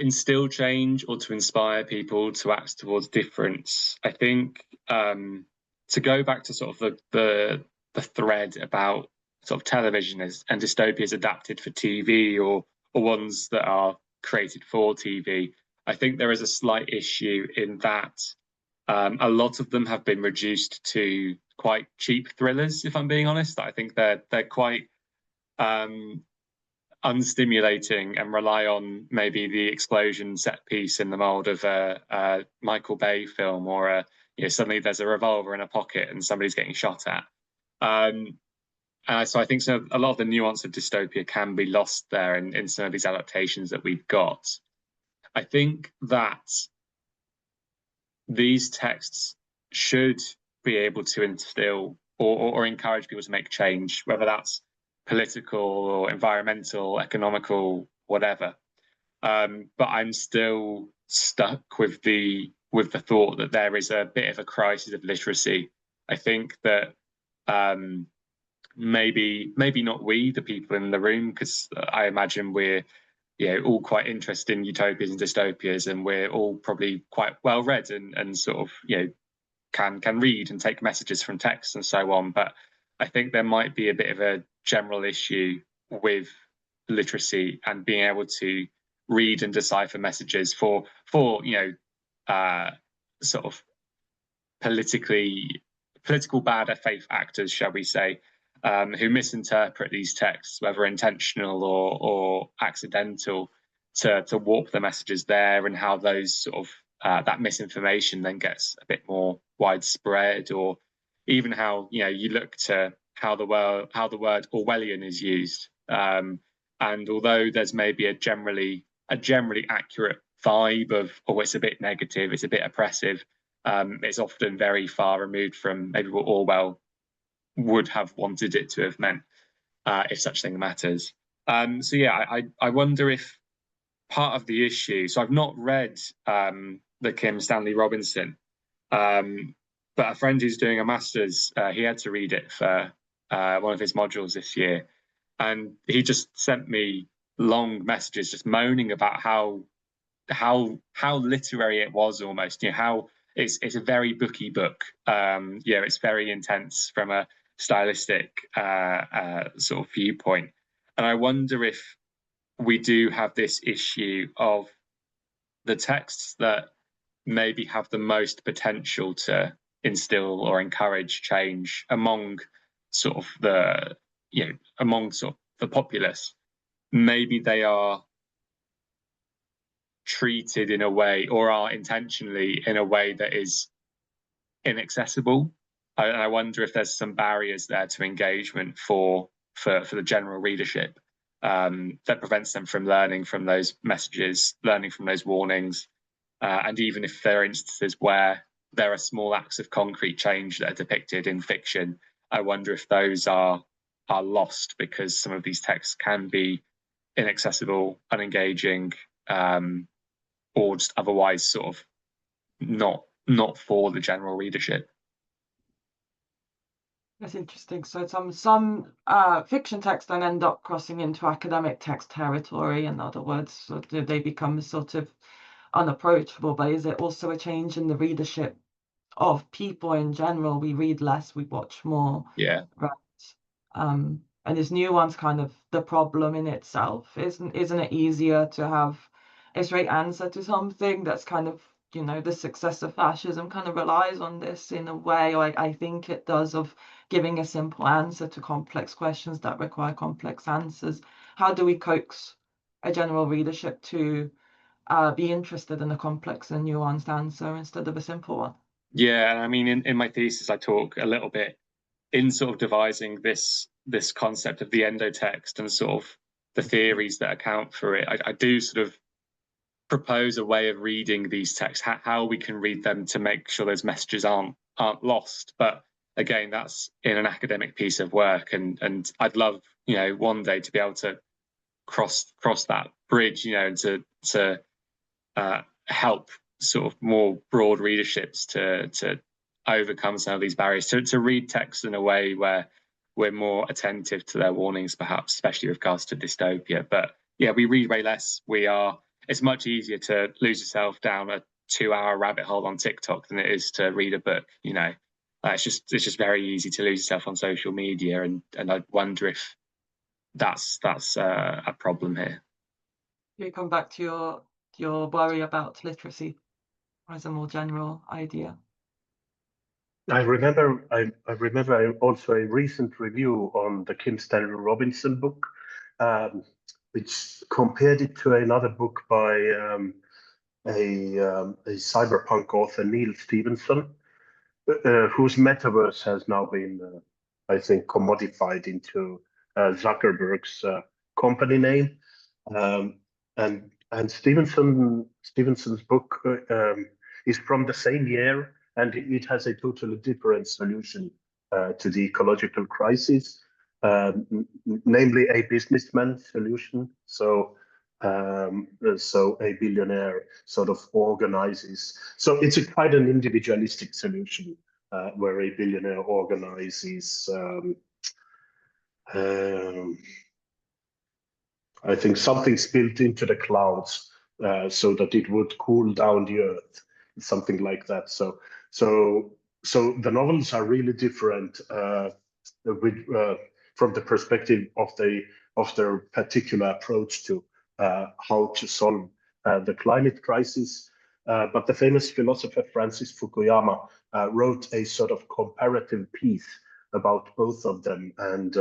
instill change or to inspire people to act towards difference. I think to go back to sort of the thread about sort of television and dystopias adapted for TV or ones that are created for TV, I think there is a slight issue in that a lot of them have been reduced to quite cheap thrillers, if I'm being honest. I think they're quite unstimulating and rely on maybe the explosion set piece in the mold of a Michael Bay film, or suddenly there's a revolver in a pocket and somebody's getting shot at. So I think a lot of the nuance of dystopia can be lost there in some of these adaptations that we've got. I think that these texts should be able to instill or encourage people to make change, whether that's political or environmental, economical, whatever. But I'm still stuck with the thought that there is a bit of a crisis of literacy. I think that maybe not we, the people in the room, because I imagine we're all quite interested in utopias and dystopias, and we're all probably quite well read and sort of can read and take messages from text and so on. But I think there might be a bit of a general issue with literacy and being able to read and decipher messages for sort of political bad faith actors, shall we say, who misinterpret these texts, whether intentional or accidental, to warp the messages there, and how those sort of that misinformation then gets a bit more widespread, or even how you look to how the word Orwellian is used. And although there's maybe a generally accurate vibe of, oh, it's a bit negative, it's a bit oppressive, it's often very far removed from maybe what Orwell would have wanted it to have meant, if such thing matters. So yeah, I wonder if part of the issue, so I've not read the Kim Stanley Robinson, but a friend who's doing a master's, he had to read it for one of his modules this year, and he just sent me long messages just moaning about how literary it was, almost, how it's a very booky book. It's very intense from a stylistic sort of viewpoint. And I wonder if we do have this issue of the texts that maybe have the most potential to instill or encourage change among sort of the populace. Maybe they are treated in a way, or are intentionally in a way, that is inaccessible. I wonder if there's some barriers there to engagement for the general readership, that prevents them from learning from those messages, learning from those warnings. And even if there are instances where there are small acts of concrete change that are depicted in fiction, I wonder if those are lost because some of these texts can be inaccessible, unengaging, or just otherwise sort of not for the general readership. That's interesting. So some fiction texts then end up crossing into academic text territory. In other words, so do they become sort of unapproachable? But is it also a change in the readership of people in general? We read less, we watch more. Yeah. Right. And is nuance kind of the problem in itself? Isn't it easier to have a straight answer to something that's kind of, the success of fascism kind of relies on this in a way, or I think it does, of giving a simple answer to complex questions that require complex answers. How do we coax a general readership to be interested in a complex and nuanced answer instead of a simple one? Yeah, I mean, in my thesis, I talk a little bit in sort of devising this concept of the endotext and sort of the theories that account for it. I do sort of propose a way of reading these texts, how we can read them to make sure those messages aren't lost. But again, that's in an academic piece of work, and I'd love one day to be able to cross that bridge, and to help sort of more broad readerships to overcome some of these barriers, to read texts in a way where we're more attentive to their warnings, perhaps, especially with regards to dystopia. But yeah, we read way less. It's much easier to lose yourself down a 2-hour rabbit hole on TikTok than it is to read a book. It's just very easy to lose yourself on social media, and I wonder if that's a problem here. You come back to your worry about literacy as a more general idea. I remember also a recent review on the Kim Stanley Robinson book, which compared it to another book by a cyberpunk author, Neil Stevenson, whose metaverse has now been, I think, commodified into Zuckerberg's company name. And Stevenson's book is from the same year, and it has a totally different solution to the ecological crisis, namely a businessman solution. So a billionaire sort of organizes. So it's quite an individualistic solution where a billionaire organizes. I think something's built into the clouds so that it would cool down the earth, something like that. So the novels are really different from the perspective of their particular approach to how to solve the climate crisis. But the famous philosopher Francis Fukuyama wrote a sort of comparative piece about both of them, and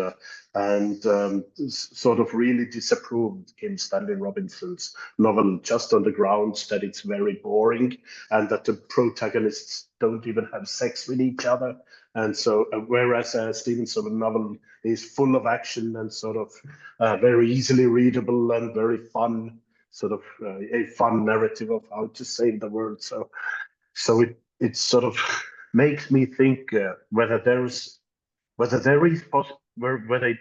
sort of really disapproved Kim Stanley Robinson's novel just on the grounds that it's very boring and that the protagonists don't even have sex with each other. And so, whereas Stevenson's novel is full of action and sort of very easily readable and very fun, sort of a fun narrative of how to save the world. So it sort of makes me think whether it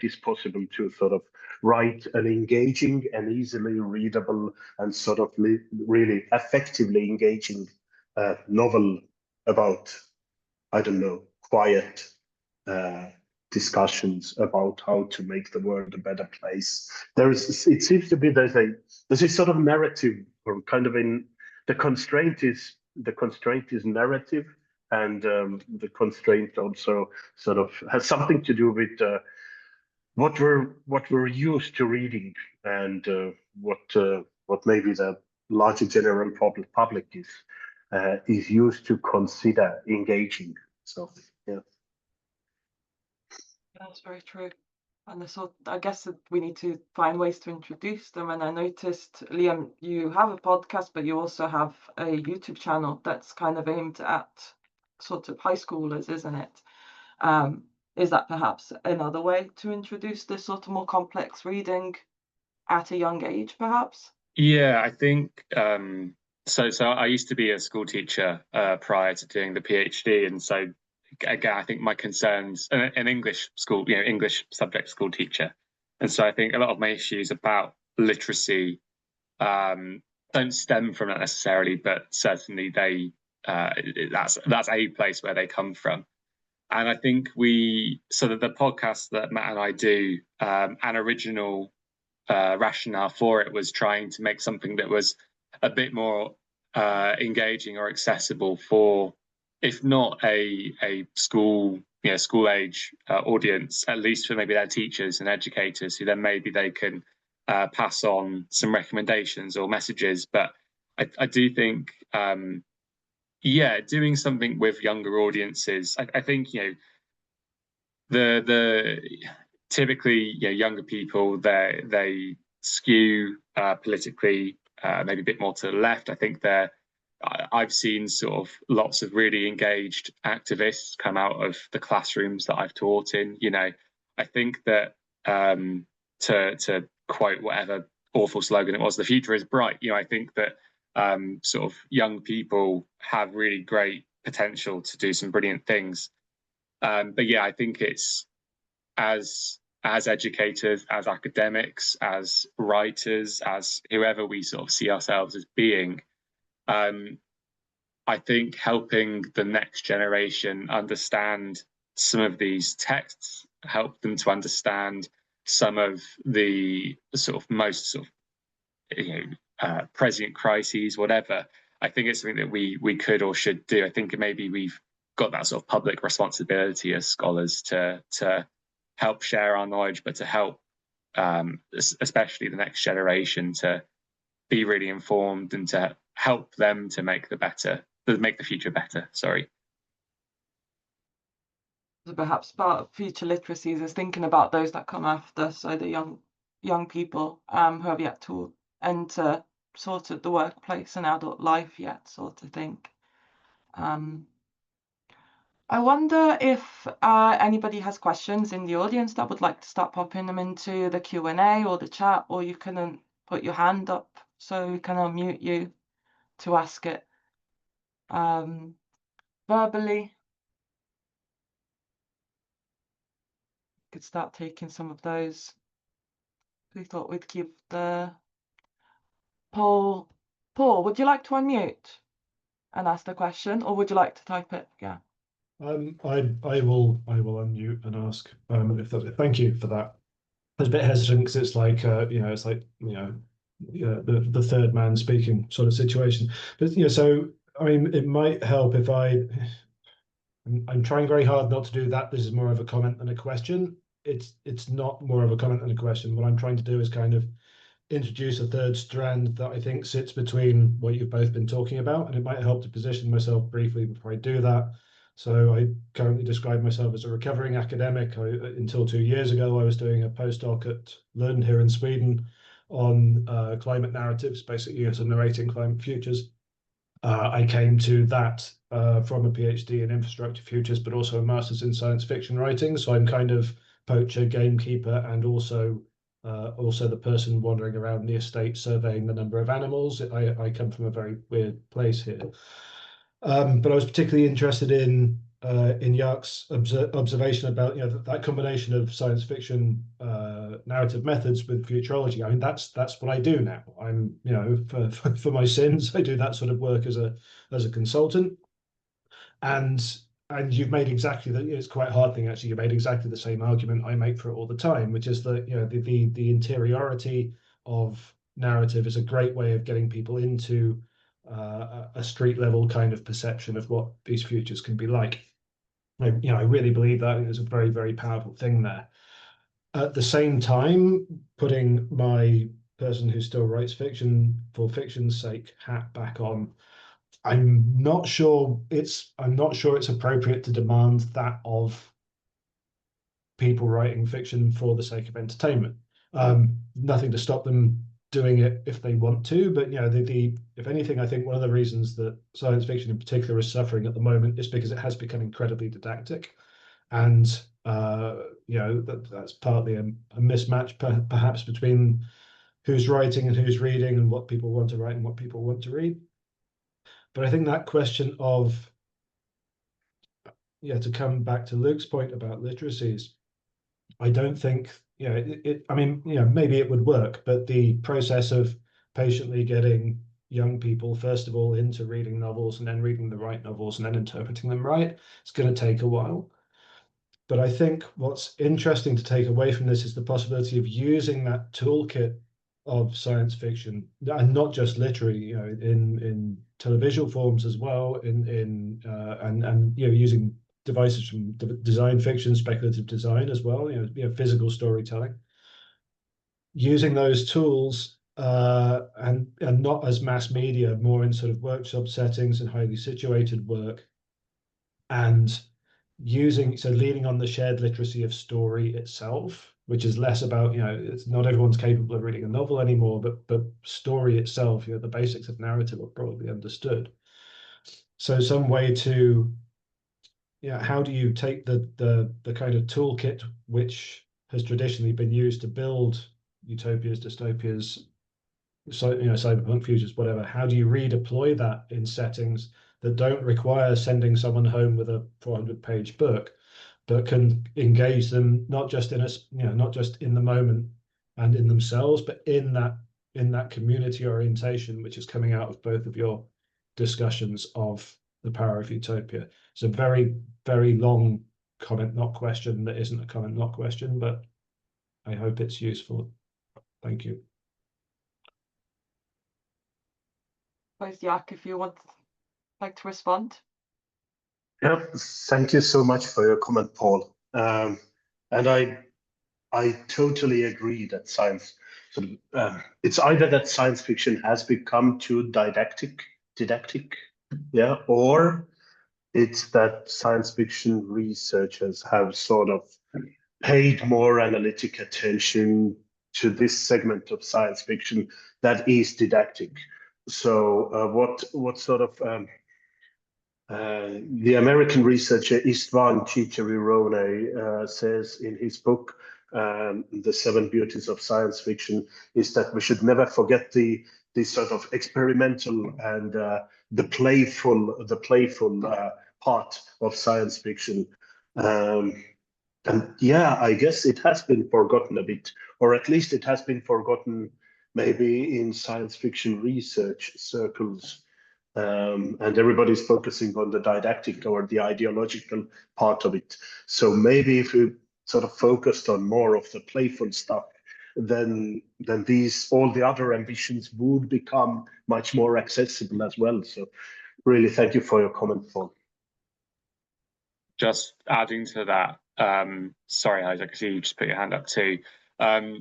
is possible to sort of write an engaging and easily readable and sort of really effectively engaging novel about, I don't know, quiet discussions about how to make the world a better place. It seems to be there's a sort of narrative, or kind of the constraint is narrative. And the constraint also sort of has something to do with what we're used to reading, and what maybe the larger general public is used to consider engaging. So yeah, That's very true. And I guess that we need to find ways to introduce them. And I noticed, Liam, you have a podcast, but you also have a YouTube channel that's kind of aimed at sort of high schoolers, isn't it? Is that perhaps another way to introduce this sort of more complex reading at a young age, perhaps? Yeah, I think so I used to be a school teacher prior to doing the PhD, and so again, I think my concerns, an English school, English subject school teacher, and so I think a lot of my issues about literacy don't stem from that necessarily, but certainly that's a place where they come from. And I think the podcast that Matt and I do, an original rationale for it was trying to make something that was a bit more engaging or accessible for, if not a school age audience, at least for maybe their teachers and educators, who then maybe they can pass on some recommendations or messages. But I do think doing something with younger audiences, I think the typically younger people, they skew politically maybe a bit more to the left. I think I've seen sort of lots of really engaged activists come out of the classrooms that I've taught in. I think that to quote whatever awful slogan it was, the future is bright. I think that sort of young people have really great potential to do some brilliant things. But yeah, I think it's as educators, as academics, as writers, as whoever we sort of see ourselves as being, I think helping the next generation understand some of these texts, help them to understand some of the sort of most sort of present crises, whatever. I think it's something that we could or should do. I think maybe we've got that sort of public responsibility as scholars to help share our knowledge, but to help especially the next generation to be really informed and to help them to make the future better. Sorry. So perhaps part of future literacies is thinking about those that come after, so the young people who have yet to enter sort of the workplace and adult life yet, sort of thing. I wonder if anybody has questions in the audience that would like to start popping them into the Q&A or the chat, or you can put your hand up so we can unmute you to ask it verbally. Could start taking some of those. We thought we'd give the poll. Paul, would you like to unmute and ask the question, or would you like to type it? Yeah. I will unmute and ask. Thank you for that. I was a bit hesitant because it's like the third man speaking sort of situation. But so I mean, it might help if I'm trying very hard not to do that. This is more of a comment than a question. It's not more of a comment than a question. What I'm trying to do is kind of introduce a third strand that I think sits between what you've both been talking about, and it might help to position myself briefly before I do that. So I currently describe myself as a recovering academic. Until 2 years ago, I was doing a postdoc at Lund here in Sweden on climate narratives, basically as a narrating climate futures. I came to that from a PhD in infrastructure futures, but also a master's in science fiction writing. So I'm kind of poacher, gamekeeper, and also the person wandering around the estate surveying the number of animals. I come from a very weird place here. But I was particularly interested in Jaak's observation about that combination of science fiction narrative methods with futurology. I mean, that's what I do now. I'm for my sins, I do that sort of work as a consultant. And you've made exactly that. It's quite a hard thing actually. You made exactly the same argument I make for it all the time, which is that the interiority of narrative is a great way of getting people into a street level kind of perception of what these futures can be like. I really believe that is a very, very powerful thing there. At the same time, putting my person who still writes fiction for fiction's sake hat back on, I'm not sure it's appropriate to demand that of people writing fiction for the sake of entertainment. Nothing to stop them doing it if they want to, but if anything, I think one of the reasons that science fiction in particular is suffering at the moment is because it has become incredibly didactic, and that's partly a mismatch perhaps between who's writing and who's reading, and what people want to write and what people want to read. But I think that question of to come back to Luke's point about literacies, I don't think I mean, maybe it would work, but the process of patiently getting young people, first of all, into reading novels and then reading the right novels and then interpreting them right, it's going to take a while. But I think what's interesting to take away from this is the possibility of using that toolkit of science fiction, and not just literary, in televisual forms as well, and using devices from design fiction, speculative design as well, physical storytelling, using those tools and not as mass media, more in sort of workshop settings and highly situated work, and leaning on the shared literacy of story itself, which is less about, it's not everyone's capable of reading a novel anymore, but story itself, the basics of narrative are probably understood. So some way to how do you take the kind of toolkit which has traditionally been used to build utopias, dystopias, cyberpunk futures, whatever? How do you redeploy that in settings that don't require sending someone home with a 400-page book, but can engage them not just in the moment and in themselves, but in that community orientation, which is coming out of both of your discussions of the power of utopia. It's a very, very long comment, not question, that isn't a comment, not question, but I hope it's useful. Thank you. Please, Jaak, if you would like to respond. Yeah, thank you so much for your comment, Paul. And I totally agree that science it's either that science fiction has become too didactic, or it's that science fiction researchers have sort of paid more analytic attention to this segment of science fiction that is didactic. So what sort of the American researcher Istvan Ciccarone says in his book, The Seven Beauties of Science Fiction, is that we should never forget the sort of experimental and the playful part of science fiction. And yeah, I guess it has been forgotten a bit, or at least it has been forgotten maybe in science fiction research circles. And everybody's focusing on the didactic or the ideological part of it. So maybe if we sort of focused on more of the playful stuff, then all the other ambitions would become much more accessible as well. So really thank you for your comment, Paul. Just adding to that, sorry, Isaac, I see you just put your hand up too. I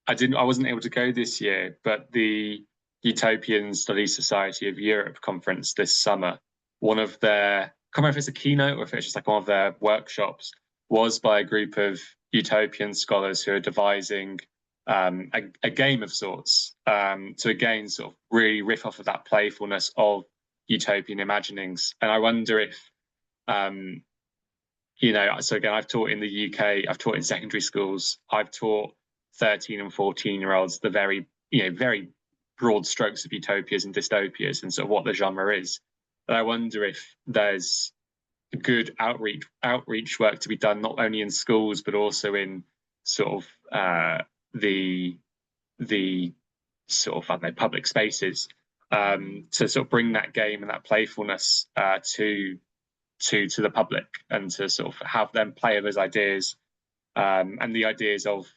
wasn't able to go this year, but the Utopian Studies Society of Europe conference this summer, one of their, I can't remember if it's a keynote or if it's just like one of their workshops, was by a group of utopian scholars who are devising a game of sorts to again sort of really riff off of that playfulness of utopian imaginings. And I wonder if you know, so again, I've taught in the UK, I've taught in secondary schools, I've taught 13 and 14-year-olds the very broad strokes of utopias and dystopias and sort of what the genre is. But I wonder if there's good outreach work to be done, not only in schools, but also in sort of the sort of, I don't know, public spaces to sort of bring that game and that playfulness to the public and to sort of have them play those ideas and the ideas of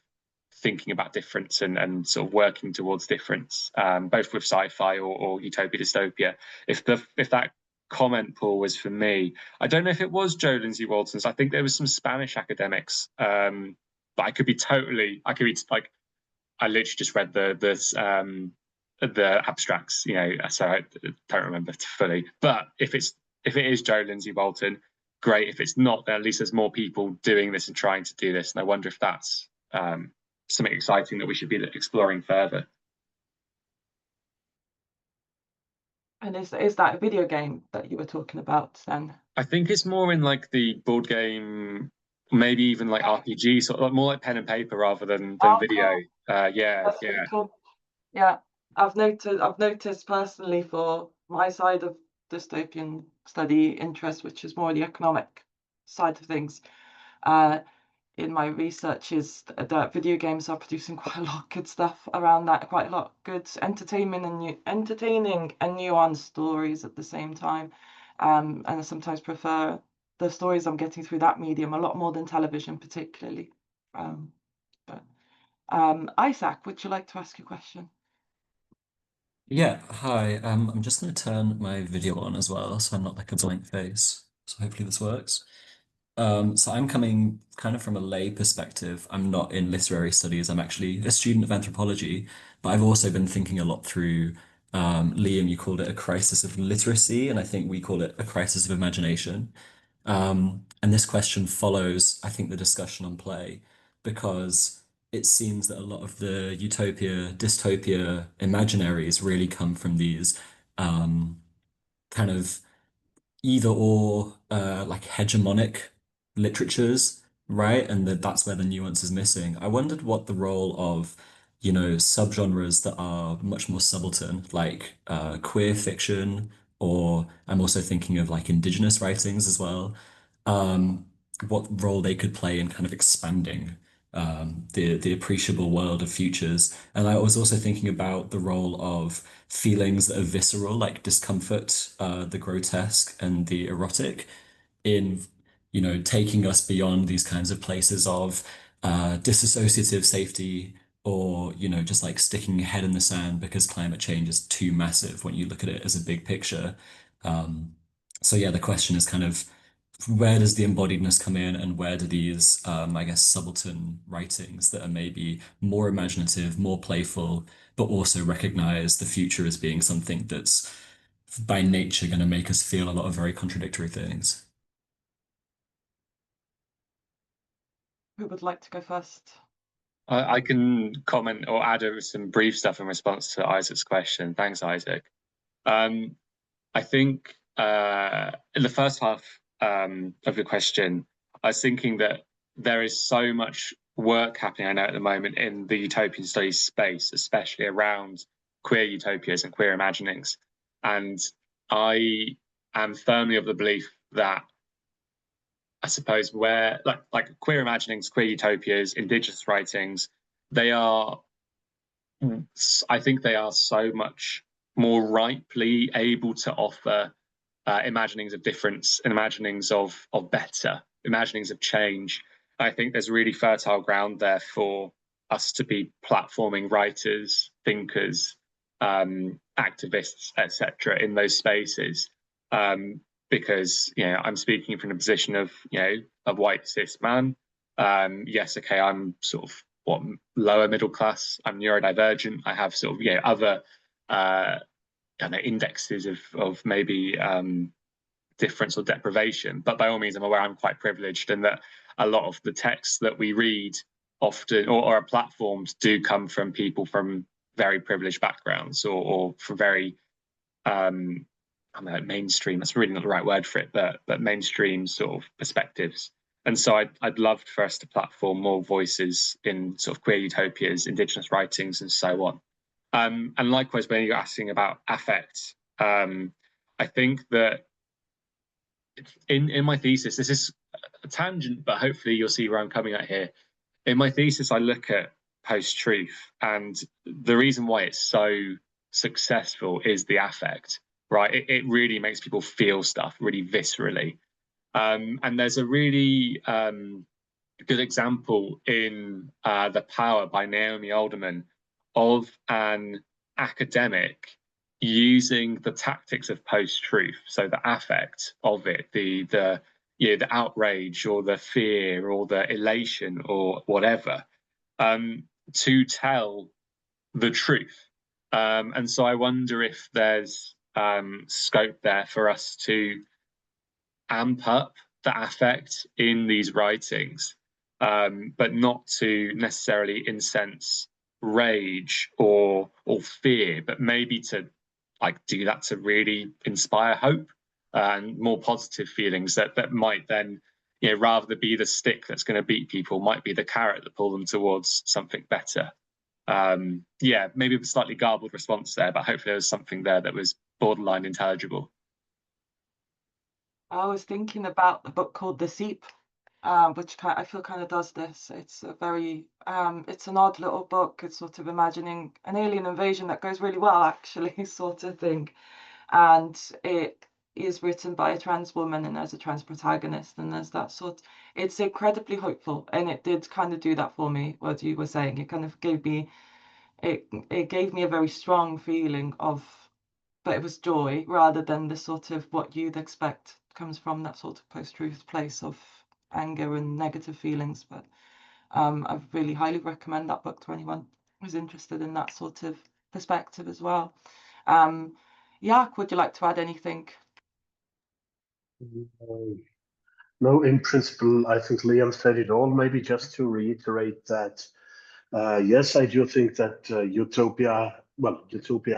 thinking about difference and sort of working towards difference, both with sci-fi or utopia dystopia. If that comment, Paul, was for me, I don't know if it was Joe Lindsay Walton's. I think there was some Spanish academics, but I could be like, I literally just read the abstracts, you know, so I don't remember fully. But if it is Joe Lindsay Walton, great. If it's not, then at least there's more people doing this and trying to do this. And I wonder if that's something exciting that we should be exploring further. And is that a video game that you were talking about then? I think it's more in like the board game, maybe even like RPG, sort of like more like pen and paper rather than video. Cool. Yeah. Really cool. Yeah, I've noticed personally for my side of dystopian study interest, which is more the economic side of things, in my research is that video games are producing quite a lot of good stuff around that, quite a lot of good entertaining and nuanced stories at the same time. And I sometimes prefer the stories I'm getting through that medium a lot more than television particularly. Isaac, would you like to ask a question? Yeah, hi. I'm just going to turn my video on as well, so I'm not like a blank face. So hopefully this works. So I'm coming kind of from a lay perspective. I'm not in literary studies. I'm actually a student of anthropology, but I've also been thinking a lot through, Liam, you called it a crisis of literacy, and I think we call it a crisis of imagination. And this question follows, I think, the discussion on play, because it seems that a lot of the utopia, dystopia imaginaries really come from these kind of either or like hegemonic literatures, right? And that's where the nuance is missing. I wondered what the role of, you know, subgenres that are much more subaltern, like queer fiction, or I'm also thinking of like indigenous writings as well, what role they could play in kind of expanding the appreciable world of futures. And I was also thinking about the role of feelings that are visceral, like discomfort, the grotesque, and the erotic, in, you know, taking us beyond these kinds of places of disassociative safety, or, you know, just like sticking your head in the sand because climate change is too massive when you look at it as a big picture. So yeah, the question is kind of, where does the embodiedness come in, and where do these, I guess, subaltern writings that are maybe more imaginative, more playful, but also recognize the future as being something that's by nature going to make us feel a lot of very contradictory things? Who would like to go first? I can comment or add some brief stuff in response to Isaac's question. Thanks, Isaac. I think in the first half of the question, I was thinking that there is so much work happening, I know, at the moment in the utopian studies space, especially around queer utopias and queer imaginings. And I am firmly of the belief that, I suppose, where like queer imaginings, queer utopias, indigenous writings, they are, I think they are so much more ripely able to offer imaginings of difference and imaginings of better, imaginings of change. I think there's really fertile ground there for us to be platforming writers, thinkers, activists, etc., in those spaces. Because, you know, I'm speaking from a position of, you know, a white cis man. Yes, okay, I'm sort of lower middle class. I'm neurodivergent. I have sort of, you know, other indexes of maybe difference or deprivation. But by all means, I'm aware I'm quite privileged, and that a lot of the texts that we read often or are platformed do come from people from very privileged backgrounds or from very I mean, like mainstream, that's really not the right word for it, but mainstream sort of perspectives. And so I'd love for us to platform more voices in sort of queer utopias, indigenous writings, and so on. And likewise, when you're asking about affect, I think that in my thesis, this is a tangent, but hopefully you'll see where I'm coming at here. In my thesis, I look at post-truth, and the reason why it's so successful is the affect. Right, it really makes people feel stuff really viscerally, and there's a really good example in The Power by Naomi Alderman of an academic using the tactics of post-truth, so the affect of it, the outrage or the fear or the elation or whatever, to tell the truth. And so I wonder if there's scope there for us to amp up the affect in these writings, but not to necessarily incense rage or fear, but maybe to like do that to really inspire hope and more positive feelings that might then, you know, rather than be the stick that's going to beat people, might be the carrot that pull them towards something better. Yeah, maybe a slightly garbled response there, but hopefully there was something there that was borderline intelligible. I was thinking about the book called The Seep, which I feel kind of does this. It's a very, it's an odd little book. It's sort of imagining an alien invasion that goes really well, actually, sort of thing. And it is written by a trans woman, and there's a trans protagonist, and there's that sort. It's incredibly hopeful, and it did kind of do that for me. What you were saying, it kind of gave me, it gave me a very strong feeling of, but it was joy rather than the sort of what you'd expect comes from that sort of post-truth place of anger and negative feelings. But I really highly recommend that book to anyone who's interested in that sort of perspective as well. Jaak, would you like to add anything? No, in principle, I think Liam said it all. Maybe just to reiterate that, yes, I do think that utopia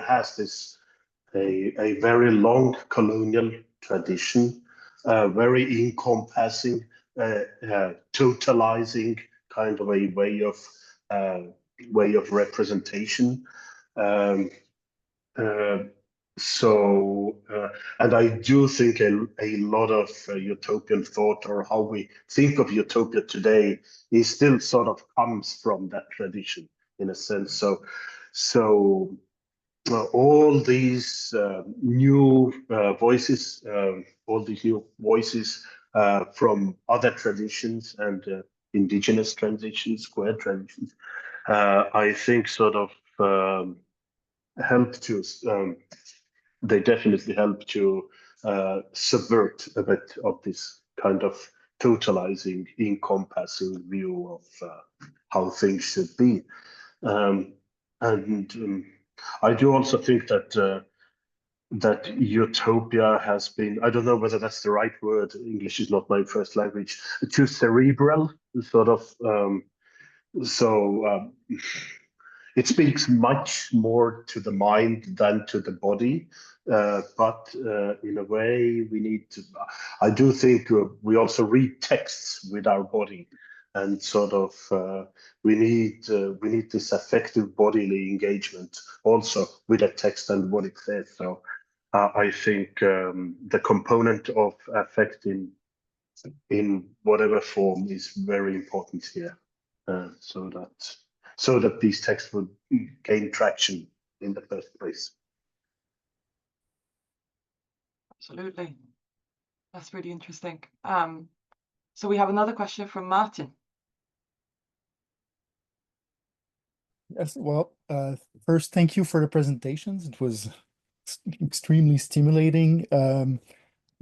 has this a very long colonial tradition, very encompassing, totalizing kind of a way of representation. And I do think a lot of utopian thought, or how we think of utopia today, is still sort of comes from that tradition in a sense. So all these new voices, from other traditions and indigenous traditions, queer traditions, I think sort of help to. They definitely help to subvert a bit of this kind of totalizing, encompassing view of how things should be. I do also think that that utopia has been, I don't know whether that's the right word, English is not my first language, too cerebral, sort of So it speaks much more to the mind than to the body. But in a way, we need to. I do think we also read texts with our body, and sort of we need this affective bodily engagement also with a text and what it says. So I think the component of affect in whatever form is very important here, so that these texts would gain traction in the first place. Absolutely. That's really interesting. So we have another question from Martin. Yes, well, first, thank you for the presentations. It was extremely stimulating.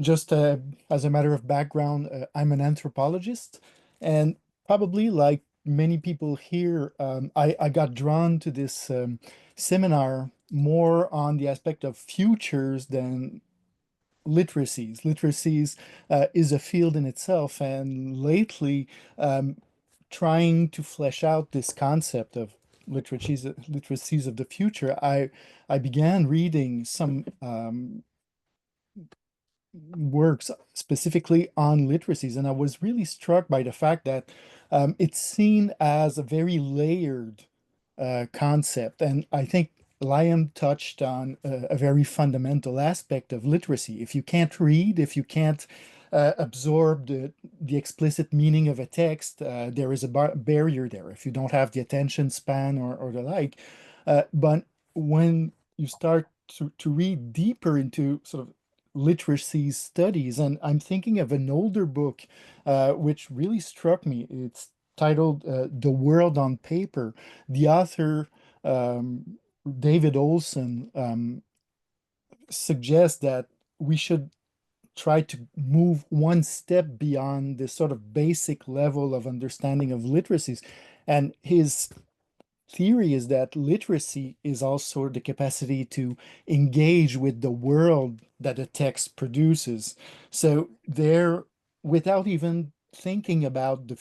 Just as a matter of background, I'm an anthropologist, and probably like many people here, I got drawn to this seminar more on the aspect of futures than literacies. Literacies is a field in itself, and lately, trying to flesh out this concept of literacies of the future, I began reading some works specifically on literacies, and I was really struck by the fact that it's seen as a very layered concept. And I think Liam touched on a very fundamental aspect of literacy. If you can't read, if you can't absorb the explicit meaning of a text, there is a barrier there. If you don't have the attention span or the like. But when you start to read deeper into sort of literacy studies, and I'm thinking of an older book which really struck me. It's titled The World on Paper. The author, David Olson, suggests that we should try to move one step beyond this sort of basic level of understanding of literacies. And his theory is that literacy is also the capacity to engage with the world that a text produces. So there, without even thinking about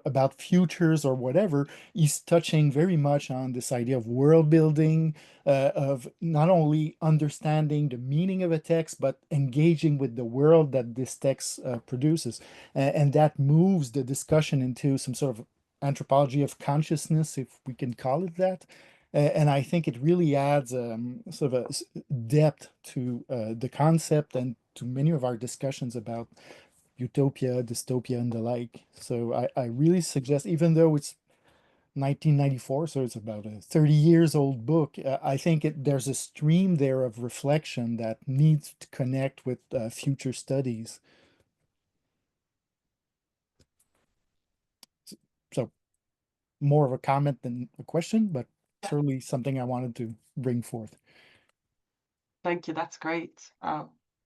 about futures or whatever, he's touching very much on this idea of world building, of not only understanding the meaning of a text, but engaging with the world that this text produces. And that moves the discussion into some sort of anthropology of consciousness, if we can call it that. And I think it really adds sort of a depth to the concept and to many of our discussions about utopia, dystopia, and the like. So I really suggest, even though it's 1994, so it's about a 30 years old book, I think there's a stream there of reflection that needs to connect with future studies. So more of a comment than a question, but certainly something I wanted to bring forth. Thank you. That's great.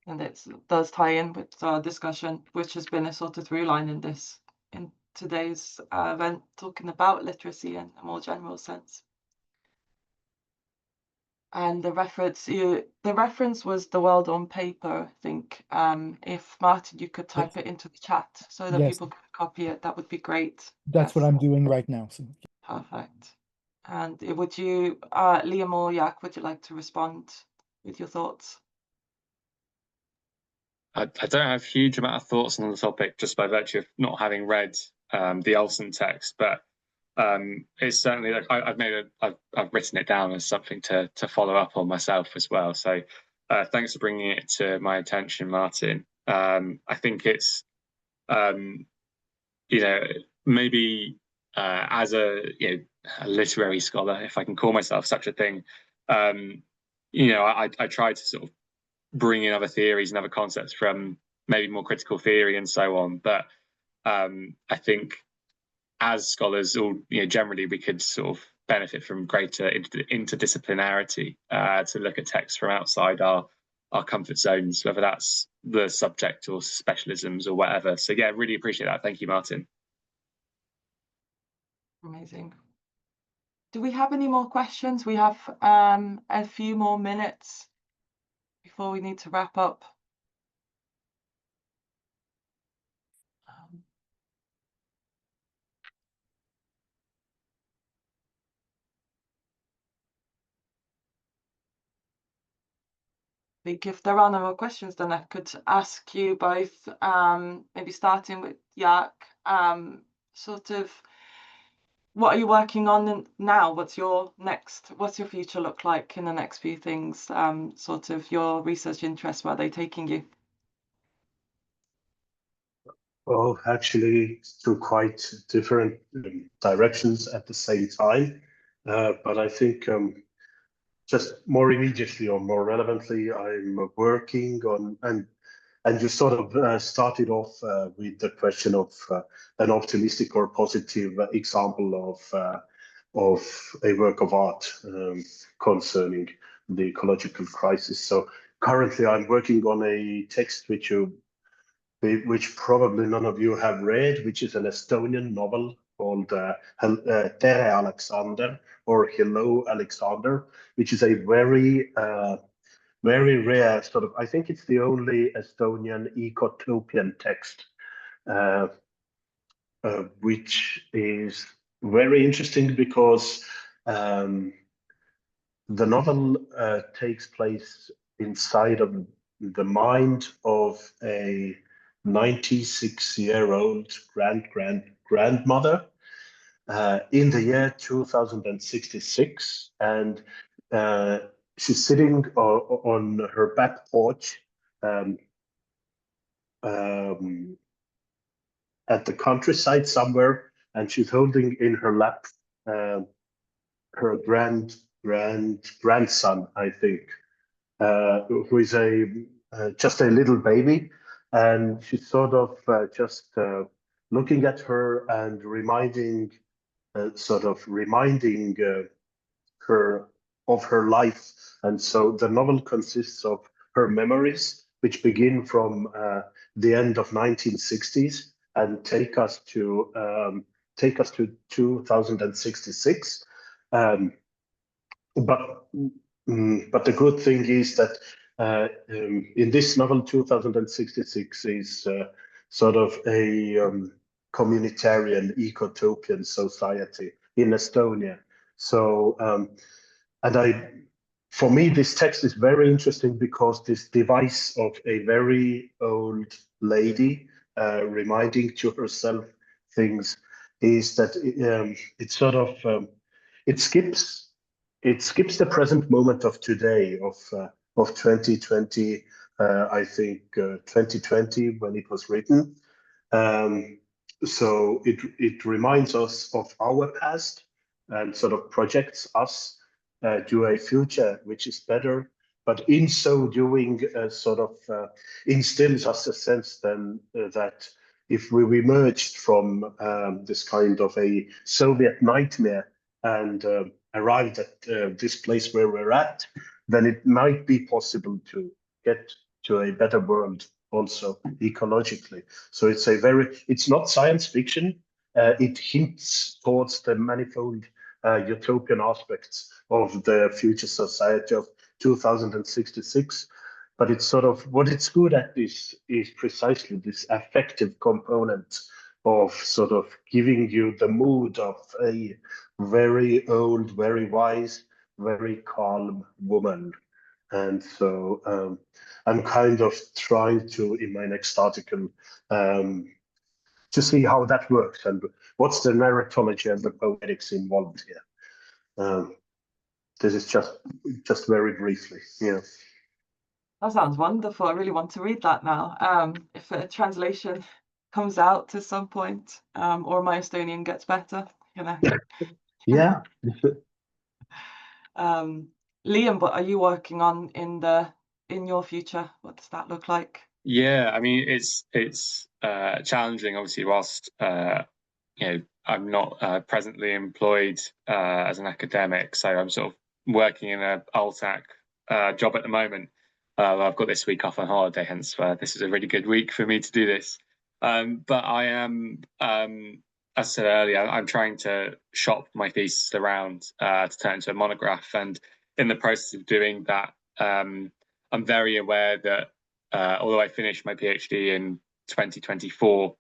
And it does tie in with our discussion, which has been a sort of through line in today's event, talking about literacy in a more general sense. And the reference was The World on Paper, I think. If Martin, you could type it into the chat so that Yes. people could copy it, that would be great. That's what I'm doing right now. So. Perfect. And would you, Liam or Jaak, would you like to respond with your thoughts? I don't have a huge amount of thoughts on the topic just by virtue of not having read the Olson text, but it's certainly like I've written it down as something to follow up on myself as well. So thanks for bringing it to my attention, Martin. I think it's maybe as a literary scholar, if I can call myself such a thing, I try to sort of bring in other theories and other concepts from maybe more critical theory and so on. But I think as scholars, or generally, we could sort of benefit from greater interdisciplinarity to look at texts from outside our comfort zones, whether that's the subject or specialisms or whatever. So yeah, really appreciate that. Thank you, Martin. Amazing. Do we have any more questions? We have a few more minutes before we need to wrap up. think if there are no more questions, then I could ask you both, maybe starting with Jaak, sort of, what are you working on now? What's your future look like in the next few things? Sort of your research interests, where are they taking you? Oh, actually, two quite different directions at the same time. But I think just more immediately or more relevantly, I'm working on, and you sort of started off with the question of an optimistic or positive example of a work of art concerning the ecological crisis. So currently, I'm working on a text which probably none of you have read, which is an Estonian novel called Tere Alexander, or Hello Alexander, which is a very rare sort of, I think it's the only Estonian ecotopian text, which is very interesting because the novel takes place inside of the mind of a 96-year-old grandmother in the year 2066, and she's sitting on her back porch at the countryside somewhere, and she's holding in her lap her grandson, I think, who is just a little baby, and she's sort of just looking at her and reminding her of her life. And so the novel consists of her memories, which begin from the end of 1960s and take us to 2066. But the good thing is that in this novel, 2066 is sort of a communitarian, ecotopian society in Estonia. So, for me, this text is very interesting because this device of a very old lady reminding to herself things is that it sort of it skips the present moment of today of 2020. I think 2020 when it was written. So it reminds us of our past and sort of projects us to a future which is better, but in so doing sort of instills us a sense then that if we emerged from this kind of a Soviet nightmare and arrived at this place where we're at, then it might be possible to get to a better world also ecologically. So it's not science fiction. It hints towards the manifold utopian aspects of the future society of 2066. But it's sort of what it's good at is precisely this affective component of sort of giving you the mood of a very old, very wise, very calm woman. And so I'm kind of trying to, in my next article, to see how that works and what's the narratology and the poetics involved here. This is just very briefly, yeah. That sounds wonderful. I really want to read that now. If a translation comes out at some point, or my Estonian gets better, you know. Yeah. Liam, what are you working on in your future? What does that look like? Yeah, I mean it's challenging, obviously, whilst I'm not presently employed as an academic, so I'm sort of working in a LTAC job at the moment. I've got this week off on holiday, hence this is a really good week for me to do this. But I am, as I said earlier, I'm trying to shop my thesis around to turn into a monograph, and in the process of doing that, I'm very aware that although I finished my PhD in 2024,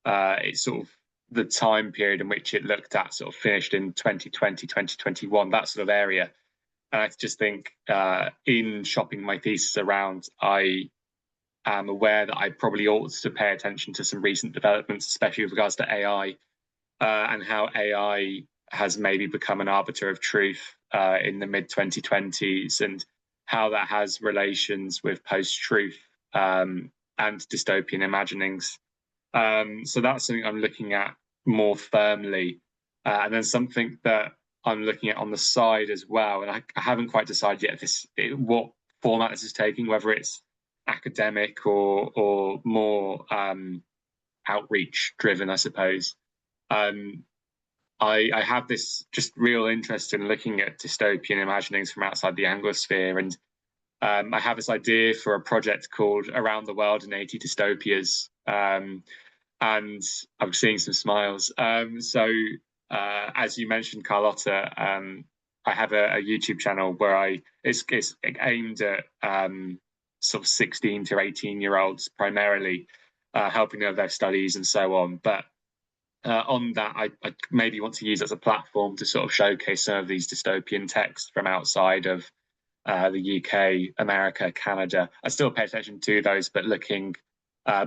it's sort of the time period in which it looked at sort of finished in 2020, 2021, that sort of area. And I just think in shopping my thesis around, I am aware that I probably ought to pay attention to some recent developments, especially with regards to AI, and how AI has maybe become an arbiter of truth in the mid-2020s, and how that has relations with post-truth and dystopian imaginings. So that's something I'm looking at more firmly. And then something that I'm looking at on the side as well, and I haven't quite decided yet what format this is taking, whether it's academic or more outreach driven, I suppose. I have this just real interest in looking at dystopian imaginings from outside the Anglosphere, and I have this idea for a project called Around the World in 80 Dystopias, and I'm seeing some smiles. So as you mentioned, Carlotta, I have a YouTube channel where it's aimed at sort of 16 to 18-year-olds primarily, helping them with their studies and so on. But on that, I maybe want to use it as a platform to sort of showcase some of these dystopian texts from outside of the UK, America, Canada. I still pay attention to those, but looking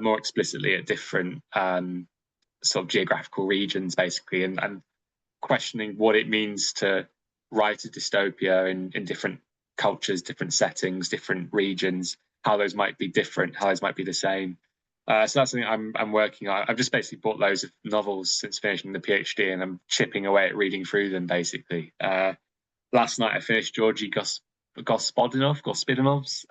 more explicitly at different sort of geographical regions, basically, and questioning what it means to write a dystopia in different cultures, different settings, different regions, how those might be different, how those might be the same. So that's something I'm working on. I've just basically bought loads of novels since finishing the PhD, and I'm chipping away at reading through them, basically. Last night I finished Georgi Gospodinov's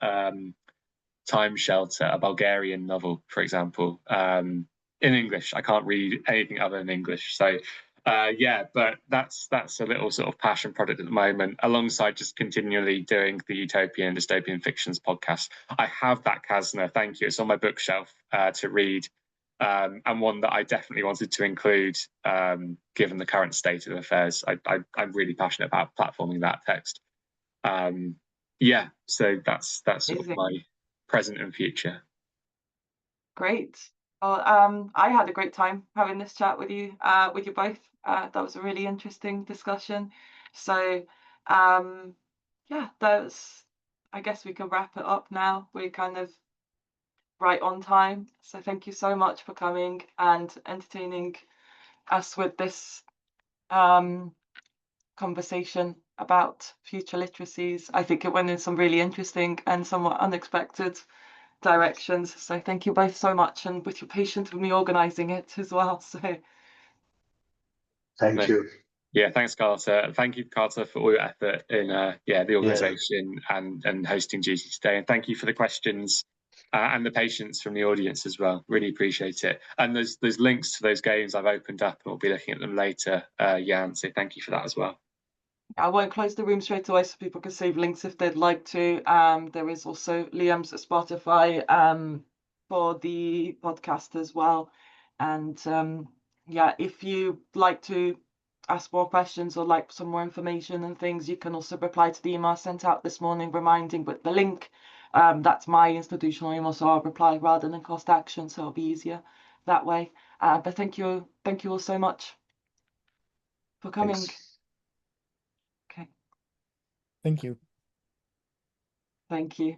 Time Shelter, a Bulgarian novel, for example, in English. I can't read anything other than English. So yeah, but that's a little sort of passion project at the moment, alongside just continually doing the Utopian and Dystopian Fictions podcast. I have that Kasna, thank you. It's on my bookshelf to read, and one that I definitely wanted to include, given the current state of affairs. I'm really passionate about platforming that text. Yeah, so that's sort of my present and future. Great. Well, I had a great time having this chat with you both. That was a really interesting discussion. So, yeah, I guess we can wrap it up now. We're kind of right on time. So thank you so much for coming and entertaining us with this conversation about future literacies. I think it went in some really interesting and somewhat unexpected directions. So thank you both so much, and with your patience with me organising it as well. So Thank you. Yeah, thanks, Carlotta. Thank you, Carlotta, for all your effort in the organisation and hosting duty today. And thank you for the questions and the patience from the audience as well. Really appreciate it. And there's links to those games I've opened up, and we'll be looking at them later, Jan. So thank you for that as well. I won't close the room straight away, so people can save links if they'd like to. There is also Liam's Spotify for the podcast as well. And yeah, if you like to ask more questions or like some more information and things, you can also reply to the email sent out this morning reminding with the link. That's my institutional email, so I'll reply rather than cost action, so it'll be easier that way. But thank you all so much for coming. Thanks. Okay. Thank you. Thank you.